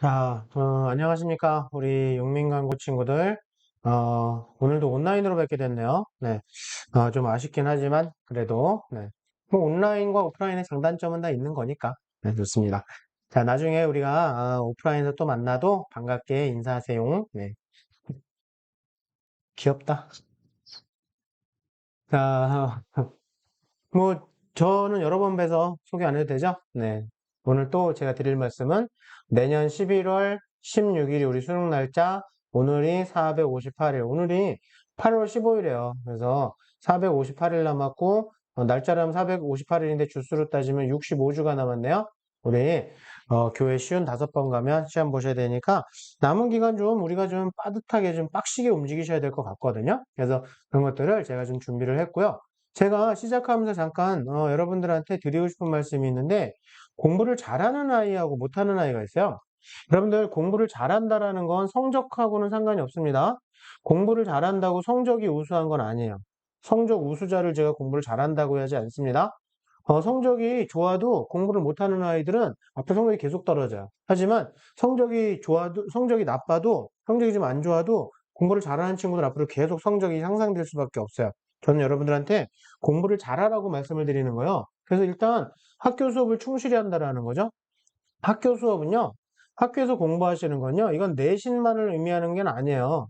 자, 안녕하십니까. 우리 용민광고 친구들. 오늘도 온라인으로 뵙게 됐네요. 네. 좀 아쉽긴 하지만, 그래도, 네. 뭐, 온라인과 오프라인의 장단점은 다 있는 거니까. 네, 좋습니다. 자, 나중에 우리가, 오프라인에서 또 만나도 반갑게 인사하세요. 네. 귀엽다. 자, 뭐, 저는 여러 번 뵈서 소개 안 해도 되죠? 네. 오늘 또 제가 드릴 말씀은 내년 11월 16일이 우리 수능 날짜, 오늘이 458일, 오늘이 8월 15일이에요. 그래서 458일 남았고, 날짜라면 458일인데 주수로 따지면 65주가 남았네요. 우리, 교회 쉬운 5번 가면 시험 보셔야 되니까 남은 기간 좀 우리가 좀 빠듯하게 좀 빡시게 움직이셔야 될 것 같거든요. 그래서 그런 것들을 제가 좀 준비를 했고요. 제가 시작하면서 잠깐 여러분들한테 드리고 싶은 말씀이 있는데 공부를 잘하는 아이하고 못하는 아이가 있어요. 여러분들 공부를 잘한다라는 건 성적하고는 상관이 없습니다. 공부를 잘한다고 성적이 우수한 건 아니에요. 성적 우수자를 제가 공부를 잘한다고 하지 않습니다. 성적이 좋아도 공부를 못하는 아이들은 앞에 성적이 계속 떨어져요. 하지만 성적이 좋아도, 성적이 나빠도, 성적이 좀 안 좋아도 공부를 잘하는 친구들 앞으로 계속 성적이 향상될 수밖에 없어요. 저는 여러분들한테 공부를 잘하라고 말씀을 드리는 거예요. 그래서 일단 학교 수업을 충실히 한다라는 거죠. 학교 수업은요, 학교에서 공부하시는 건요, 이건 내신만을 의미하는 게 아니에요.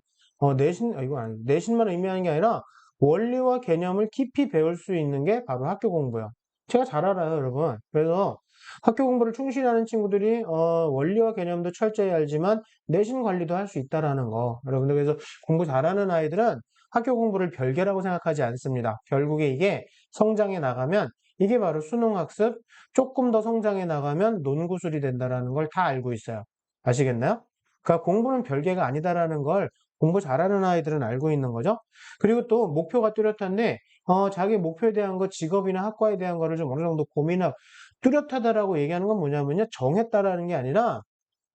내신만을 의미하는 게 아니라 원리와 개념을 깊이 배울 수 있는 게 바로 학교 공부예요. 제가 잘 알아요, 여러분. 그래서 학교 공부를 충실히 하는 친구들이, 원리와 개념도 철저히 알지만 내신 관리도 할 수 있다라는 거. 여러분들, 그래서 공부 잘하는 아이들은 학교 공부를 별개라고 생각하지 않습니다. 결국에 이게 성장해 나가면 이게 바로 수능 학습, 조금 더 성장해 나가면 논구술이 된다라는 걸 다 알고 있어요. 아시겠나요? 그러니까 공부는 별개가 아니다라는 걸 공부 잘하는 아이들은 알고 있는 거죠. 그리고 또 목표가 뚜렷한데 자기 목표에 대한 거, 직업이나 학과에 대한 거를 좀 어느 정도 고민하고 뚜렷하다라고 얘기하는 건 뭐냐면요. 정했다라는 게 아니라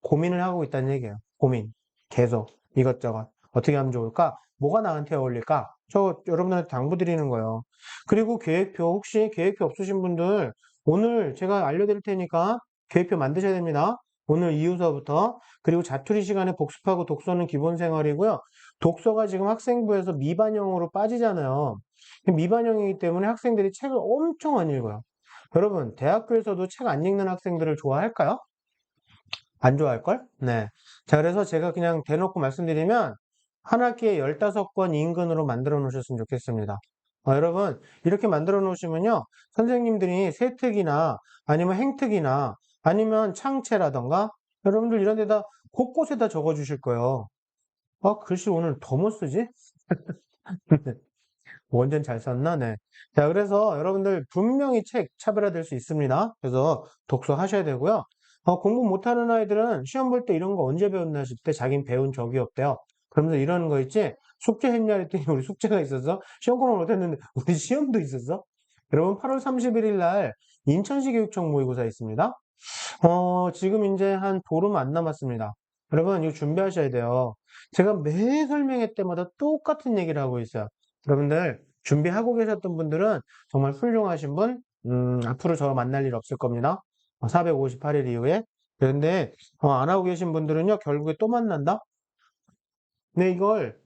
고민을 하고 있다는 얘기예요. 고민. 계속 이것저것. 어떻게 하면 좋을까? 뭐가 나한테 어울릴까? 저 여러분한테 당부드리는 거예요. 그리고 계획표, 혹시 계획표 없으신 분들 오늘 제가 알려드릴 테니까 계획표 만드셔야 됩니다. 오늘 이유서부터. 그리고 자투리 시간에 복습하고 독서는 기본 생활이고요. 독서가 지금 학생부에서 미반영으로 빠지잖아요. 미반영이기 때문에 학생들이 책을 엄청 안 읽어요. 여러분, 대학교에서도 책 안 읽는 학생들을 좋아할까요? 안 좋아할걸? 네. 자, 그래서 제가 그냥 대놓고 말씀드리면, 한 학기에 15권 인근으로 만들어 놓으셨으면 좋겠습니다. 여러분, 이렇게 만들어 놓으시면요, 선생님들이 세특이나 아니면 행특이나 아니면 창체라던가, 여러분들 이런 데다 곳곳에다 적어 주실 거예요. 글씨 오늘 더 못 쓰지? 완전 잘 썼나? 네. 자, 그래서 여러분들 분명히 책 차별화될 수 있습니다. 그래서 독서 하셔야 되고요. 공부 못하는 아이들은 시험 볼 때 이런 거 언제 배웠나 싶을 때 자긴 배운 적이 없대요. 그러면서 이러는 거 있지? 숙제 했냐 했더니 우리 숙제가 있어서 시험 공부 못했는데 우리 시험도 있었어? 여러분 8월 31일 날 인천시 교육청 모의고사 있습니다. 지금 이제 한 보름 안 남았습니다. 여러분 이거 준비하셔야 돼요. 제가 매 설명회 때마다 똑같은 얘기를 하고 있어요. 여러분들 준비하고 계셨던 분들은 정말 훌륭하신 분, 앞으로 저 만날 일 없을 겁니다. 458일 이후에. 그런데 안 하고 계신 분들은요, 결국에 또 만난다? 근데 이걸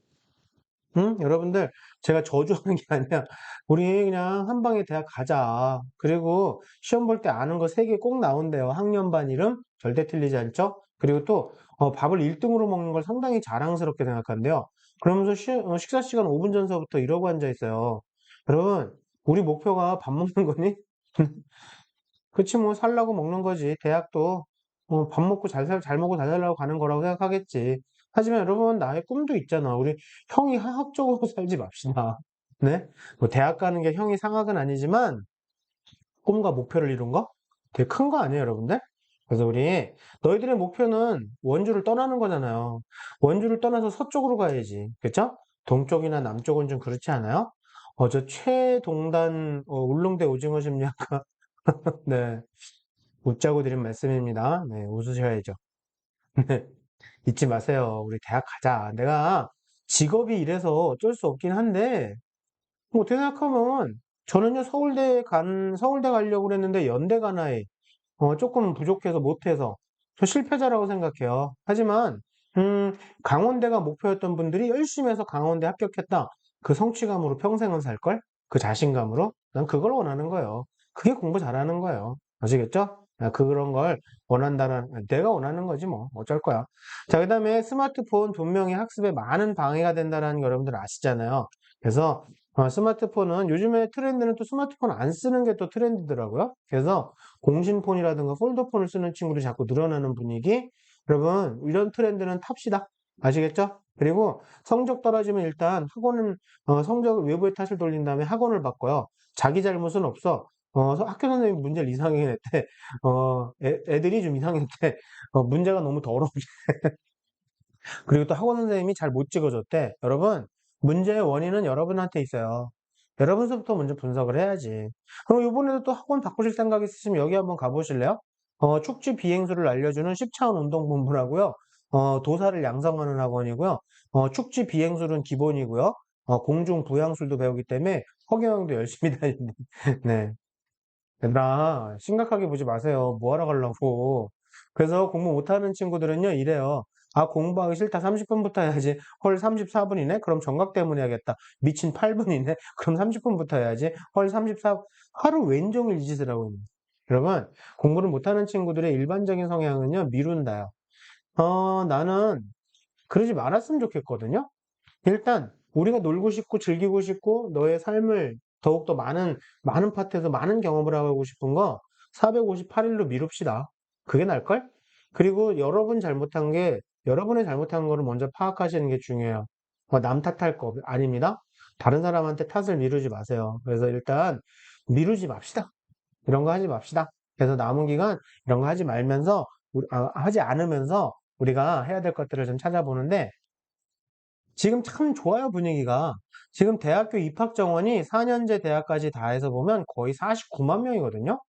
여러분들 제가 저주하는 게 아니라 우리 그냥 한 방에 대학 가자. 그리고 시험 볼 때 아는 거 3개 꼭 나온대요. 학년반 이름 절대 틀리지 않죠? 그리고 또 밥을 1등으로 먹는 걸 상당히 자랑스럽게 생각한대요. 그러면서 식사 시간 5분 전서부터 이러고 앉아 있어요. 여러분, 우리 목표가 밥 먹는 거니? 그치, 뭐, 살라고 먹는 거지. 대학도, 밥 먹고 잘 먹고 잘 살라고 가는 거라고 생각하겠지. 하지만 여러분, 나의 꿈도 있잖아. 우리 형이 하학적으로 살지 맙시다. 네? 뭐, 대학 가는 게 형이 상학은 아니지만, 꿈과 목표를 이룬 거? 되게 큰 거 아니에요, 여러분들? 그래서 우리, 너희들의 목표는 원주를 떠나는 거잖아요. 원주를 떠나서 서쪽으로 가야지. 그쵸? 동쪽이나 남쪽은 좀 그렇지 않아요? 저 최동단, 울릉대 오징어 심리학과. 네. 웃자고 드린 말씀입니다. 네, 웃으셔야죠. 잊지 마세요. 우리 대학 가자. 내가 직업이 이래서 어쩔 수 없긴 한데, 뭐 어떻게 생각하면, 저는요, 서울대 가려고 그랬는데, 연대 가나에, 조금 부족해서 못해서. 저 실패자라고 생각해요. 하지만 강원대가 목표였던 분들이 열심히 해서 강원대 합격했다. 그 성취감으로 평생은 살걸? 그 자신감으로? 난 그걸 원하는 거예요. 그게 공부 잘하는 거예요. 아시겠죠? 그런 걸 원한다는, 내가 원하는 거지 뭐. 어쩔 거야. 자, 그 다음에 스마트폰 분명히 학습에 많은 방해가 된다는 거 여러분들 아시잖아요. 그래서 스마트폰은 요즘에 트렌드는 또 스마트폰 안 쓰는 게 또 트렌드더라고요. 그래서 공신폰이라든가 폴더폰을 쓰는 친구들이 자꾸 늘어나는 분위기. 여러분, 이런 트렌드는 탑시다. 아시겠죠? 그리고 성적 떨어지면 일단 학원은 성적을 외부의 탓을 돌린 다음에 학원을 바꿔요. 자기 잘못은 없어. 학교 선생님이 문제를 이상하게 냈대. 애들이 좀 이상했대. 문제가 너무 더러워. 그리고 또 학원 선생님이 잘 못 찍어줬대. 여러분, 문제의 원인은 여러분한테 있어요. 여러분서부터 먼저 분석을 해야지. 그럼 이번에도 또 학원 바꾸실 생각 있으시면 여기 한번 가보실래요? 축지 비행수를 알려주는 10차원 운동본부라고요. 도사를 양성하는 학원이고요. 축지 비행술은 기본이고요. 공중 부양술도 배우기 때문에 허경영도 열심히 다니는. 네. 얘들아, 심각하게 보지 마세요. 뭐 하러 가려고. 그래서 공부 못하는 친구들은요, 이래요. 아, 공부하기 싫다. 30분부터 해야지. 헐, 34분이네? 그럼 정각 때문에 해야겠다. 미친 8분이네? 그럼 30분부터 해야지. 헐, 34, 하루 왼종일 이 짓을 하고 있는. 여러분, 공부를 못하는 친구들의 일반적인 성향은요, 미룬다요. 나는 그러지 말았으면 좋겠거든요. 일단 우리가 놀고 싶고 즐기고 싶고 너의 삶을 더욱더 많은 파트에서 많은 경험을 하고 싶은 거 458일로 미룹시다. 그게 나을걸? 그리고 여러분의 잘못한 거를 먼저 파악하시는 게 중요해요. 남 탓할 거 아닙니다. 다른 사람한테 탓을 미루지 마세요. 그래서 일단 미루지 맙시다. 이런 거 하지 맙시다. 그래서 남은 기간 이런 거 하지 말면서 하지 않으면서 우리가 해야 될 것들을 좀 찾아보는데 지금 참 좋아요, 분위기가. 지금 대학교 입학 정원이 4년제 대학까지 다 해서 보면 거의 49만 명이거든요.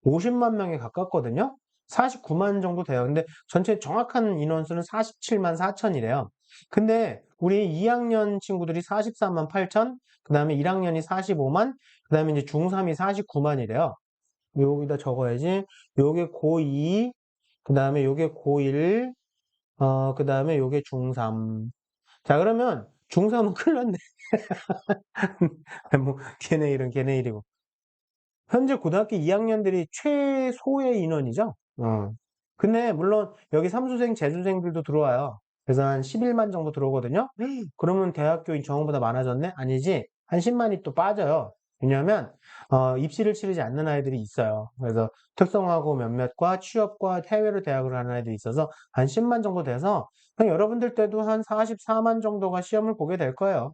50만 명에 가깝거든요. 49만 정도 돼요. 근데 전체 정확한 인원수는 47만 4천이래요. 근데 우리 2학년 친구들이 44만 8천, 그 다음에 1학년이 45만, 그 다음에 이제 중3이 49만이래요. 여기다 적어야지. 요게 고2, 그 다음에 요게 고1, 그 다음에 요게 중3. 자, 그러면 중3은 큰일 났네. 뭐, 걔네 일은 걔네 일이고. 현재 고등학교 2학년들이 최소의 인원이죠. 근데 물론 여기 삼수생, 재수생들도 들어와요. 그래서 한 11만 정도 들어오거든요. 그러면 대학교인 정원보다 많아졌네? 아니지. 한 10만이 또 빠져요. 왜냐하면 입시를 치르지 않는 아이들이 있어요. 그래서 특성화고 몇몇과 취업과 해외로 대학을 가는 아이들이 있어서 한 10만 정도 돼서 그냥 여러분들 때도 한 44만 정도가 시험을 보게 될 거예요.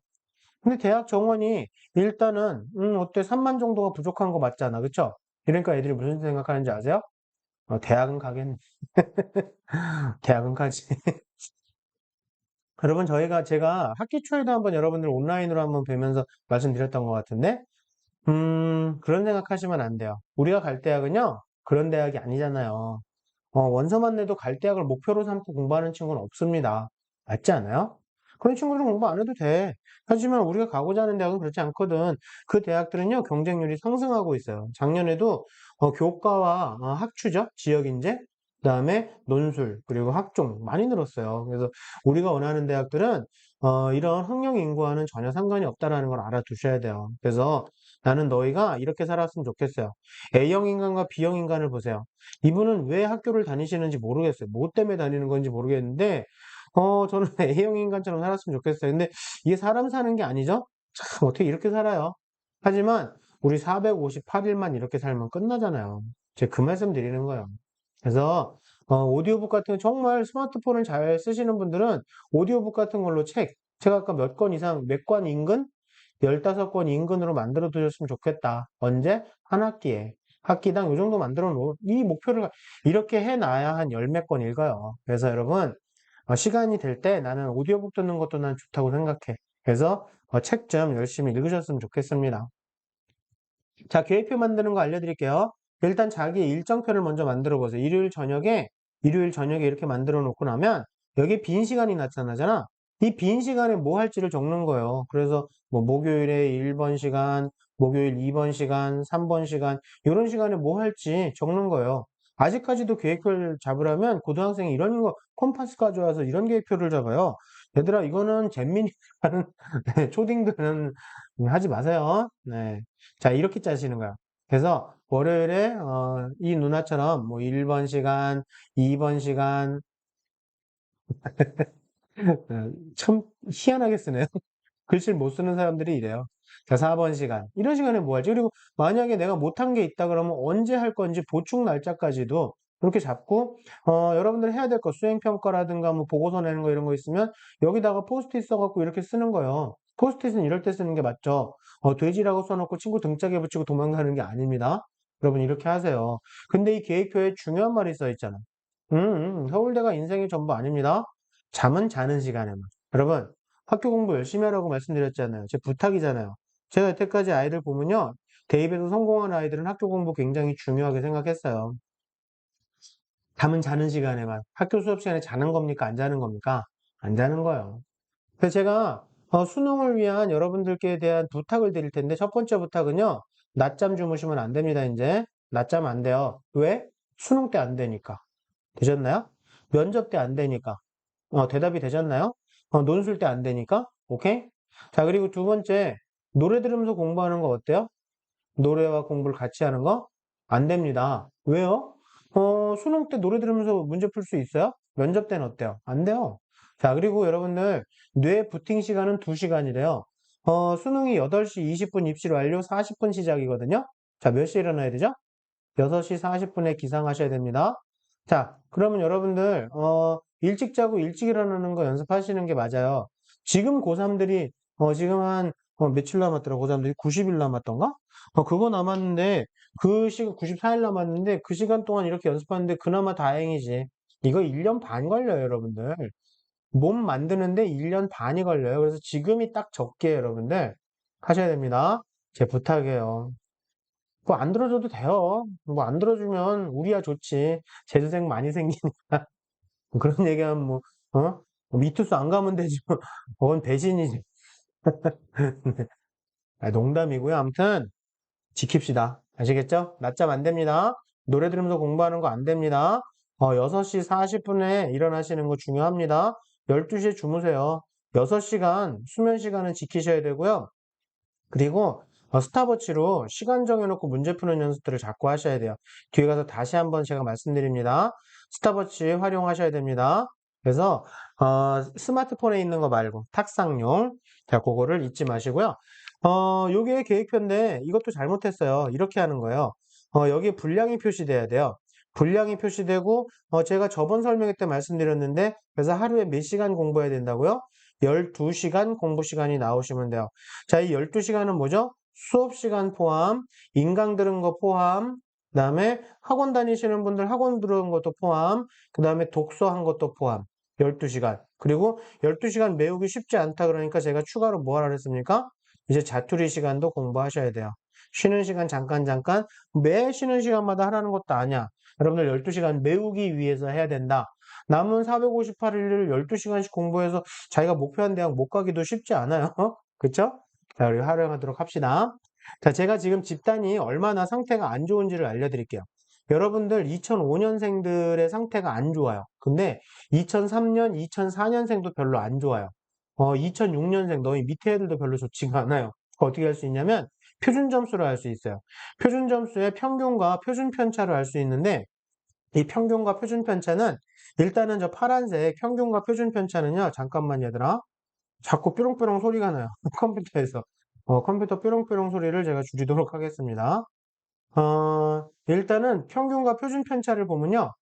근데 대학 정원이 일단은 어때 3만 정도가 부족한 거 맞잖아. 그쵸? 이러니까 애들이 무슨 생각하는지 아세요? 대학은 가겠네. 대학은 가지. 여러분 제가 학기 초에도 한번 여러분들 온라인으로 한번 뵈면서 말씀드렸던 것 같은데 그런 생각하시면 안 돼요. 우리가 갈 대학은요 그런 대학이 아니잖아요. 원서만 내도 갈 대학을 목표로 삼고 공부하는 친구는 없습니다. 맞지 않아요? 그런 친구들은 공부 안 해도 돼. 하지만 우리가 가고자 하는 대학은 그렇지 않거든. 그 대학들은요, 경쟁률이 상승하고 있어요. 작년에도 교과와 학추죠, 지역인재, 그다음에 논술, 그리고 학종 많이 늘었어요. 그래서 우리가 원하는 대학들은 이런 학령 인구와는 전혀 상관이 없다라는 걸 알아두셔야 돼요. 그래서 나는 너희가 이렇게 살았으면 좋겠어요. A형 인간과 B형 인간을 보세요. 이분은 왜 학교를 다니시는지 모르겠어요. 뭐 때문에 다니는 건지 모르겠는데, 저는 A형 인간처럼 살았으면 좋겠어요. 근데 이게 사람 사는 게 아니죠? 참, 어떻게 이렇게 살아요? 하지만 우리 458일만 이렇게 살면 끝나잖아요. 제가 그 말씀 드리는 거예요. 그래서, 오디오북 같은 거 정말 스마트폰을 잘 쓰시는 분들은 오디오북 같은 걸로 제가 아까 몇 권 이상, 몇 권 인근? 15권 인근으로 만들어 두셨으면 좋겠다. 언제? 한 학기에. 학기당 요 정도 만들어 놓은 이 목표를 이렇게 해놔야 한 열 몇 권 읽어요. 그래서 여러분 시간이 될 때 나는 오디오북 듣는 것도 난 좋다고 생각해. 그래서 책 좀 열심히 읽으셨으면 좋겠습니다. 자, 계획표 만드는 거 알려드릴게요. 일단 자기 일정표를 먼저 만들어 보세요. 일요일 저녁에 이렇게 만들어 놓고 나면 여기 빈 시간이 나타나잖아. 이 빈 시간에 뭐 할지를 적는 거예요. 그래서 뭐 목요일에 1번 시간, 목요일 2번 시간, 3번 시간, 이런 시간에 뭐 할지 적는 거예요. 아직까지도 계획표를 잡으려면 고등학생이 이런 거 컴파스 가져와서 이런 계획표를 잡아요. 얘들아, 이거는 잼민이 하는 초딩들은 하지 마세요. 네. 자, 이렇게 짜시는 거야. 그래서 월요일에 이 누나처럼 뭐 1번 시간, 2번 시간 참 희한하게 쓰네요. 글씨를 못 쓰는 사람들이 이래요. 자, 4번 시간. 이런 시간에 뭐 하지? 그리고 만약에 내가 못한 게 있다 그러면 언제 할 건지 보충 날짜까지도 그렇게 잡고, 여러분들 해야 될 거, 수행평가라든가 뭐 보고서 내는 거 이런 거 있으면 여기다가 포스트잇 써갖고 이렇게 쓰는 거예요. 포스트잇은 이럴 때 쓰는 게 맞죠? 돼지라고 써놓고 친구 등짝에 붙이고 도망가는 게 아닙니다. 여러분 이렇게 하세요. 근데 이 계획표에 중요한 말이 써 있잖아. 서울대가 인생의 전부 아닙니다. 잠은 자는 시간에만. 여러분, 학교 공부 열심히 하라고 말씀드렸잖아요. 제 부탁이잖아요. 제가 여태까지 아이들 보면요. 대입에서 성공한 아이들은 학교 공부 굉장히 중요하게 생각했어요. 잠은 자는 시간에만. 학교 수업 시간에 자는 겁니까? 안 자는 겁니까? 안 자는 거예요. 그래서 제가 수능을 위한 여러분들께 대한 부탁을 드릴 텐데 첫 번째 부탁은요. 낮잠 주무시면 안 됩니다, 이제. 낮잠 안 돼요. 왜? 수능 때 안 되니까. 되셨나요? 면접 때 안 되니까. 대답이 되셨나요? 논술 때 안 되니까. 오케이? 자, 그리고 두 번째, 노래 들으면서 공부하는 거 어때요? 노래와 공부를 같이 하는 거? 안 됩니다. 왜요? 수능 때 노래 들으면서 문제 풀 수 있어요? 면접 때는 어때요? 안 돼요. 자, 그리고 여러분들, 뇌 부팅 시간은 2시간이래요. 수능이 8시 20분 입실 완료, 40분 시작이거든요? 자, 몇 시에 일어나야 되죠? 6시 40분에 기상하셔야 됩니다. 자, 그러면 여러분들, 일찍 자고 일찍 일어나는 거 연습하시는 게 맞아요. 지금 고3들이, 지금 한, 며칠 남았더라, 고3들이 90일 남았던가? 그거 남았는데, 94일 남았는데, 그 시간 동안 이렇게 연습하는데, 그나마 다행이지. 이거 1년 반 걸려요, 여러분들. 몸 만드는데 1년 반이 걸려요. 그래서 지금이 딱 적게, 여러분들, 하셔야 됩니다. 제 부탁이에요. 뭐 안 들어줘도 돼요. 뭐 안 들어주면 우리야 좋지. 재수생 많이 생기니까. 그런 얘기하면 뭐, 미투스 안 가면 되지. 뭐. 그건 배신이지. 농담이고요. 아무튼 지킵시다. 아시겠죠? 낮잠 안 됩니다. 노래 들으면서 공부하는 거 안 됩니다. 6시 40분에 일어나시는 거 중요합니다. 12시에 주무세요. 6시간 수면 시간은 지키셔야 되고요. 그리고 스탑워치로 시간 정해놓고 문제 푸는 연습들을 자꾸 하셔야 돼요. 뒤에 가서 다시 한번 제가 말씀드립니다. 스탑워치 활용하셔야 됩니다. 그래서 스마트폰에 있는 거 말고 탁상용, 자, 그거를 잊지 마시고요. 요게 계획표인데 이것도 잘못했어요. 이렇게 하는 거예요. 여기에 분량이 표시돼야 돼요. 분량이 표시되고 제가 저번 설명회 때 말씀드렸는데 그래서 하루에 몇 시간 공부해야 된다고요? 12시간 공부 시간이 나오시면 돼요. 자, 이 12시간은 뭐죠? 수업 시간 포함, 인강 들은 거 포함, 그 다음에 학원 다니시는 분들 학원 들은 것도 포함, 그 다음에 독서한 것도 포함. 12시간. 그리고 12시간 메우기 쉽지 않다 그러니까 제가 추가로 뭐 하라 그랬습니까? 이제 자투리 시간도 공부하셔야 돼요. 쉬는 시간 잠깐 매 쉬는 시간마다 하라는 것도 아니야. 여러분들 12시간 메우기 위해서 해야 된다. 남은 458일을 12시간씩 공부해서 자기가 목표한 대학 못 가기도 쉽지 않아요. 그쵸? 자, 우리 활용하도록 합시다. 자, 제가 지금 집단이 얼마나 상태가 안 좋은지를 알려드릴게요. 여러분들 2005년생들의 상태가 안 좋아요. 근데 2003년, 2004년생도 별로 안 좋아요. 2006년생 너희 밑에 애들도 별로 좋지가 않아요. 어떻게 할 수 있냐면 표준 점수를 알 수 있어요. 표준 점수의 평균과 표준 편차를 알 수 있는데 이 평균과 표준 편차는 일단은 저 파란색 평균과 표준 편차는요. 잠깐만 얘들아. 자꾸 뾰롱뾰롱 소리가 나요. 컴퓨터에서. 컴퓨터 뾰롱뾰롱 소리를 제가 줄이도록 하겠습니다. 일단은 평균과 표준 편차를 보면요.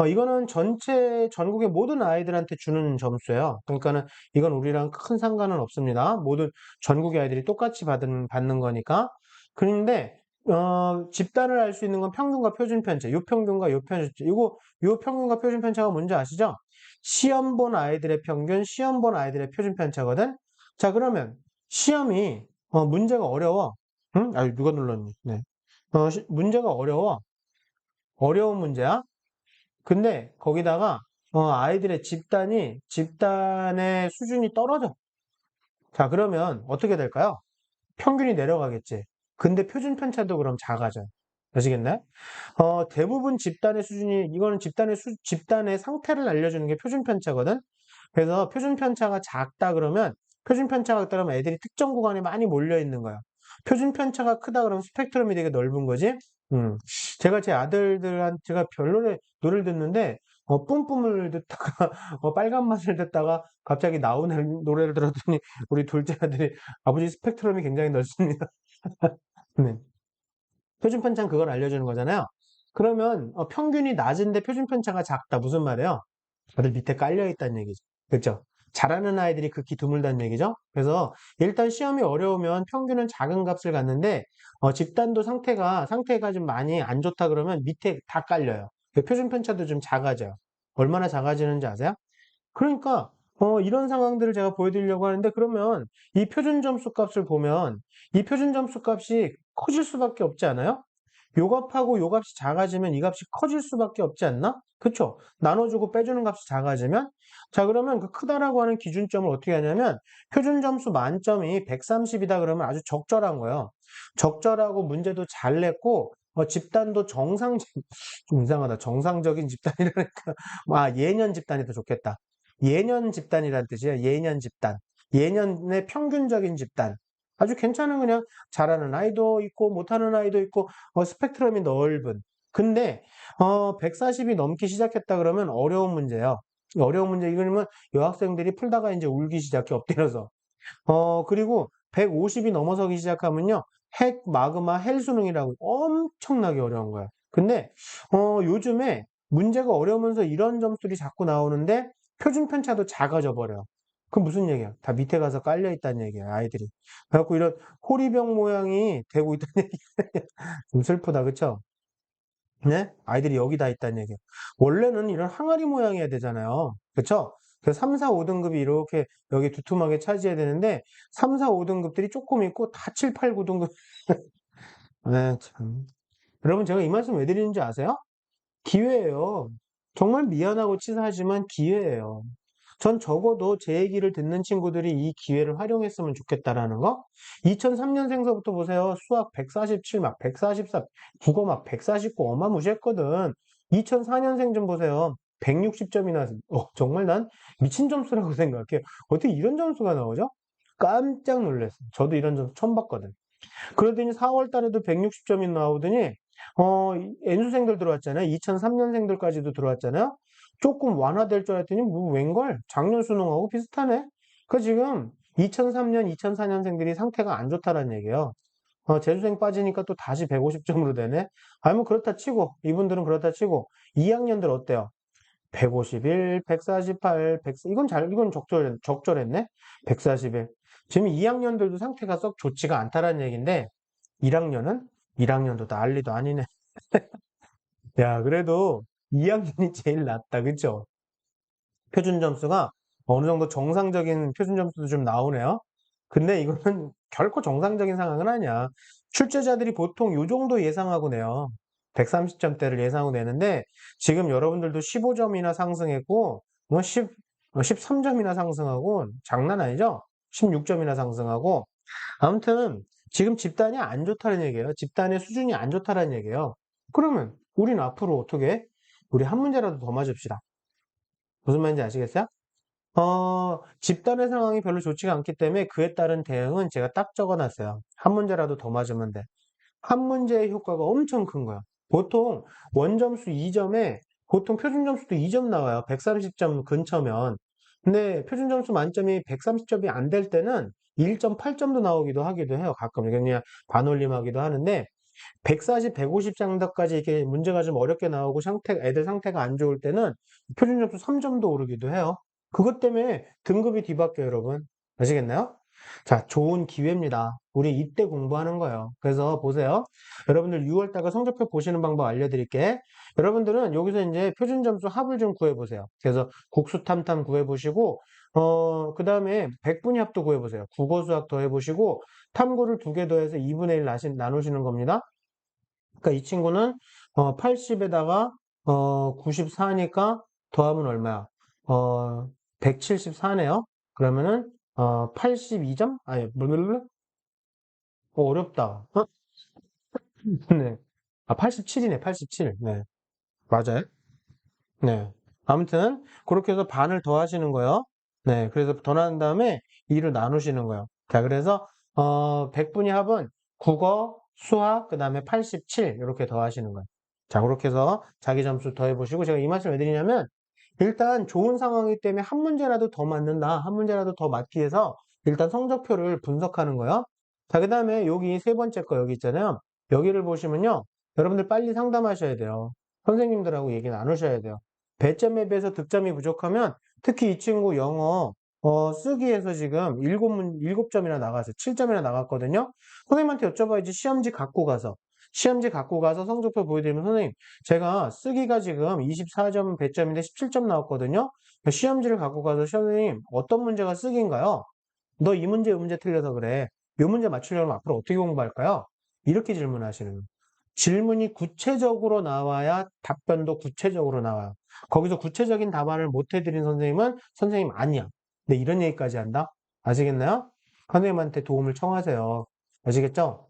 이거는 전체 전국의 모든 아이들한테 주는 점수예요. 그러니까는 이건 우리랑 큰 상관은 없습니다. 모든 전국의 아이들이 똑같이 받는 거니까. 그런데 집단을 알 수 있는 건 평균과 표준 편차, 요 평균과 요 편차. 요 평균과 표준 편차가 뭔지 아시죠? 시험 본 아이들의 평균, 시험 본 아이들의 표준 편차거든. 자, 그러면 시험이 문제가 어려워. 응? 아, 누가 눌렀니? 네. 문제가 어려워. 어려운 문제야. 근데 거기다가 아이들의 집단의 수준이 떨어져. 자, 그러면 어떻게 될까요? 평균이 내려가겠지. 근데 표준 편차도 그럼 작아져요. 아시겠나요? 대부분 집단의 수준이, 이거는 집단의 상태를 알려주는 게 표준 편차거든? 그래서 표준 편차가 작다 그러면, 표준 편차가 작다 그러면 애들이 특정 구간에 많이 몰려 있는 거야. 표준 편차가 크다 그러면 스펙트럼이 되게 넓은 거지? 음. 제가 제 아들들한테 제가 별노래, 노래를 듣는데, 뿜뿜을 듣다가, 빨간 맛을 듣다가 갑자기 나오는 노래를 들었더니 우리 둘째 아들이 아버지 스펙트럼이 굉장히 넓습니다. 네. 표준 편차는 그걸 알려주는 거잖아요. 그러면 평균이 낮은데 표준 편차가 작다. 무슨 말이에요? 다들 밑에 깔려 있다는 얘기죠. 그렇죠? 잘하는 아이들이 극히 드물다는 얘기죠. 그래서 일단 시험이 어려우면 평균은 작은 값을 갖는데 집단도 상태가 좀 많이 안 좋다 그러면 밑에 다 깔려요. 그 표준 편차도 좀 작아져요. 얼마나 작아지는지 아세요? 그러니까 이런 상황들을 제가 보여드리려고 하는데 그러면 이 표준 점수 값을 보면 이 표준 점수 값이 커질 수밖에 없지 않아요? 요 값하고 요 값이 작아지면 이 값이 커질 수밖에 없지 않나? 그쵸? 나눠주고 빼주는 값이 작아지면? 자, 그러면 그 크다라고 하는 기준점을 어떻게 하냐면 표준 점수 만점이 130이다 그러면 아주 적절한 거예요. 적절하고 문제도 잘 냈고 집단도 좀 이상하다. 정상적인 집단이라니까. 예년 집단이 더 좋겠다. 예년 집단이란 뜻이에요. 예년 집단. 예년의 평균적인 집단. 아주 괜찮은 그냥 잘하는 아이도 있고 못하는 아이도 있고 스펙트럼이 넓은. 근데 140이 넘기 시작했다 그러면 어려운 문제예요. 어려운 문제 이거는 여학생들이 풀다가 이제 울기 시작해 엎드려서. 그리고 150이 넘어서기 시작하면요. 핵, 마그마, 헬 수능이라고 엄청나게 어려운 거예요. 근데 요즘에 문제가 어려우면서 이런 점수들이 자꾸 나오는데 표준 편차도 작아져 버려요. 그럼 무슨 얘기야? 다 밑에 가서 깔려 있다는 얘기야, 아이들이. 그래갖고 이런 호리병 모양이 되고 있다는 얘기야. 좀 슬프다, 그쵸? 네? 아이들이 여기 다 있다는 얘기예요. 원래는 이런 항아리 모양이어야 되잖아요. 그쵸? 그래서 3, 4, 5등급이 이렇게 여기 두툼하게 차지해야 되는데 3, 4, 5등급들이 조금 있고 다 7, 8, 9등급. 네, 참. 여러분 제가 이 말씀 왜 드리는지 아세요? 기회예요. 정말 미안하고 치사하지만 기회예요. 전 적어도 제 얘기를 듣는 친구들이 이 기회를 활용했으면 좋겠다라는 거. 2003년생서부터 보세요. 수학 147 막 144, 국어 막 149 어마무시했거든. 2004년생 좀 보세요. 160점이나 정말 난 미친 점수라고 생각해요. 어떻게 이런 점수가 나오죠? 깜짝 놀랐어요. 저도 이런 점수 처음 봤거든. 그러더니 4월 달에도 160점이 나오더니 N수생들 들어왔잖아요. 2003년생들까지도 들어왔잖아요. 조금 완화될 줄 알았더니 뭐 웬걸? 작년 수능하고 비슷하네. 그 지금 2003년, 2004년생들이 상태가 안 좋다는 얘기예요. 재수생 빠지니까 또 다시 150점으로 되네. 아니 뭐 그렇다 치고 이분들은 그렇다 치고 2학년들 어때요? 151, 148, 1 이건 적절했네? 141. 지금 2학년들도 상태가 썩 좋지가 않다라는 얘기인데, 1학년은? 1학년도 난리도 아니네. 야, 그래도 2학년이 제일 낫다, 그쵸? 표준 점수가 어느 정도 정상적인 표준 점수도 좀 나오네요. 근데 이거는 결코 정상적인 상황은 아니야. 출제자들이 보통 요 정도 예상하고 내요. 130점대를 예상하고 내는데 지금 여러분들도 15점이나 상승했고 뭐 13점이나 상승하고 장난 아니죠? 16점이나 상승하고 아무튼 지금 집단이 안 좋다는 얘기예요. 집단의 수준이 안 좋다는 얘기예요. 그러면 우리는 앞으로 어떻게 해? 우리 한 문제라도 더 맞읍시다. 무슨 말인지 아시겠어요? 집단의 상황이 별로 좋지가 않기 때문에 그에 따른 대응은 제가 딱 적어놨어요. 한 문제라도 더 맞으면 돼. 한 문제의 효과가 엄청 큰 거야. 보통 원점수 2점에 보통 표준 점수도 2점 나와요. 130점 근처면. 근데 표준 점수 만점이 130점이 안 될 때는 1.8점도 나오기도 하기도 해요. 가끔 그냥 반올림하기도 하는데 140, 150 정도까지 이렇게 문제가 좀 어렵게 나오고 애들 상태가 안 좋을 때는 표준 점수 3점도 오르기도 해요. 그것 때문에 등급이 뒤바뀌어요, 여러분. 아시겠나요? 자, 좋은 기회입니다. 우리 이때 공부하는 거예요. 그래서 보세요. 여러분들 6월 달가 성적표 보시는 방법 알려드릴게. 여러분들은 여기서 이제 표준 점수 합을 좀 구해보세요. 그래서 국수 탐탐 구해보시고, 그 다음에 백분위 합도 구해보세요. 국어 수학 더해보시고, 탐구를 2개 더해서 2분의 1 나누시는 겁니다. 그러니까 이 친구는 80에다가 94니까 더하면 얼마야? 174네요. 그러면은 82점? 아니, 어렵다. 네. 아, 87이네, 87. 네. 맞아요. 네. 아무튼, 그렇게 해서 반을 더 하시는 거예요. 네. 그래서 더 난 다음에 2를 나누시는 거예요. 자, 그래서, 100분위 합은 국어, 수학, 그 다음에 87, 이렇게 더 하시는 거예요. 자, 그렇게 해서 자기 점수 더 해보시고, 제가 이 말씀 왜 드리냐면, 일단 좋은 상황이기 때문에 한 문제라도 더 맞는다, 한 문제라도 더 맞기 위해서 일단 성적표를 분석하는 거예요. 자, 그 다음에 여기 세 번째 거 여기 있잖아요. 여기를 보시면요. 여러분들 빨리 상담하셔야 돼요. 선생님들하고 얘기 나누셔야 돼요. 배점에 비해서 득점이 부족하면 특히 이 친구 영어 쓰기에서 지금 7점이나 나갔어요. 7점이나 나갔거든요. 선생님한테 여쭤봐야지 시험지 갖고 가서 성적표 보여드리면 선생님 제가 쓰기가 지금 24점 배점인데 17점 나왔거든요. 시험지를 갖고 가서 선생님 어떤 문제가 쓰기인가요? 너 이 문제, 이 문제 틀려서 그래. 이 문제 맞추려면 앞으로 어떻게 공부할까요? 이렇게 질문하시는 거예요. 질문이 구체적으로 나와야 답변도 구체적으로 나와요. 거기서 구체적인 답안을 못 해드린 선생님은 선생님 아니야. 근데 이런 얘기까지 한다? 아시겠나요? 선생님한테 도움을 청하세요. 아시겠죠?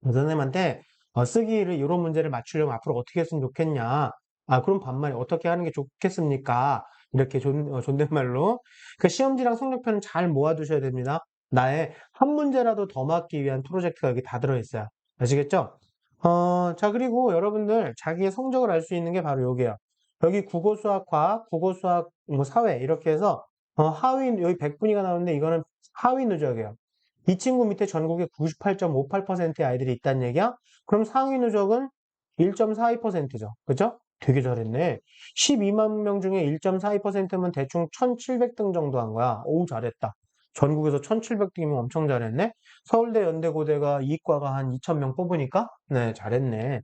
선생님한테 쓰기를 이런 문제를 맞추려면 앞으로 어떻게 했으면 좋겠냐. 아, 그럼 반말이 어떻게 하는 게 좋겠습니까? 이렇게 존댓말로. 그 시험지랑 성적표는 잘 모아두셔야 됩니다. 나의 한 문제라도 더 맞기 위한 프로젝트가 여기 다 들어있어요. 아시겠죠? 자, 그리고 여러분들 자기의 성적을 알 수 있는 게 바로 여기에요. 여기 국어, 수학, 과학, 국어, 수학, 뭐 사회 이렇게 해서 하위, 여기 100분위가 나오는데 이거는 하위 누적이에요. 이 친구 밑에 전국에 98.58%의 아이들이 있다는 얘기야? 그럼 상위 누적은 1.42%죠. 그죠? 되게 잘했네. 12만 명 중에 1.42%면 대충 1700등 정도 한 거야. 오우, 잘했다. 전국에서 1700등이면 엄청 잘했네. 서울대, 연대, 고대가 이과가 한 2000명 뽑으니까? 네, 잘했네.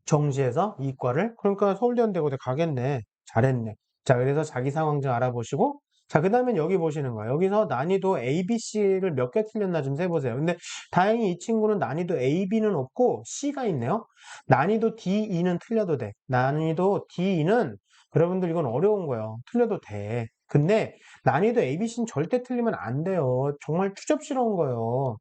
정시에서 이과를? 그러니까 서울대, 연대, 고대 가겠네. 잘했네. 자, 그래서 자기 상황 좀 알아보시고, 자, 그 다음엔 여기 보시는 거예요. 여기서 난이도 A, B, C를 몇 개 틀렸나 좀 세보세요. 근데 다행히 이 친구는 난이도 A, B는 없고 C가 있네요. 난이도 D, E는 틀려도 돼. 난이도 D, E는 여러분들 이건 어려운 거예요. 틀려도 돼. 근데 난이도 A, B, C는 절대 틀리면 안 돼요. 정말 추접스러운 거예요.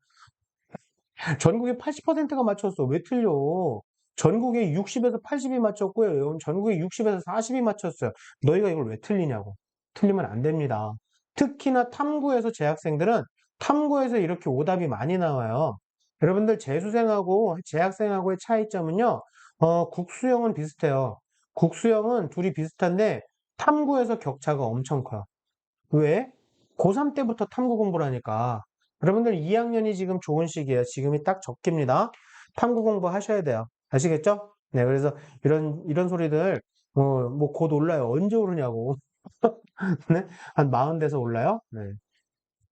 전국에 80%가 맞췄어. 왜 틀려? 전국에 60에서 80이 맞췄고요. 전국에 60에서 40이 맞췄어요. 너희가 이걸 왜 틀리냐고. 틀리면 안 됩니다. 특히나 탐구에서 재학생들은 탐구에서 이렇게 오답이 많이 나와요. 여러분들 재수생하고 재학생하고의 차이점은요. 국수형은 비슷해요. 국수형은 둘이 비슷한데 탐구에서 격차가 엄청 커요. 왜? 고3 때부터 탐구 공부를 하니까. 여러분들 2학년이 지금 좋은 시기예요. 지금이 딱 적기입니다. 탐구 공부 하셔야 돼요. 아시겠죠? 네, 그래서 이런 소리들, 뭐 곧 올라요. 언제 오르냐고. 네? 한 40 돼서 올라요? 네.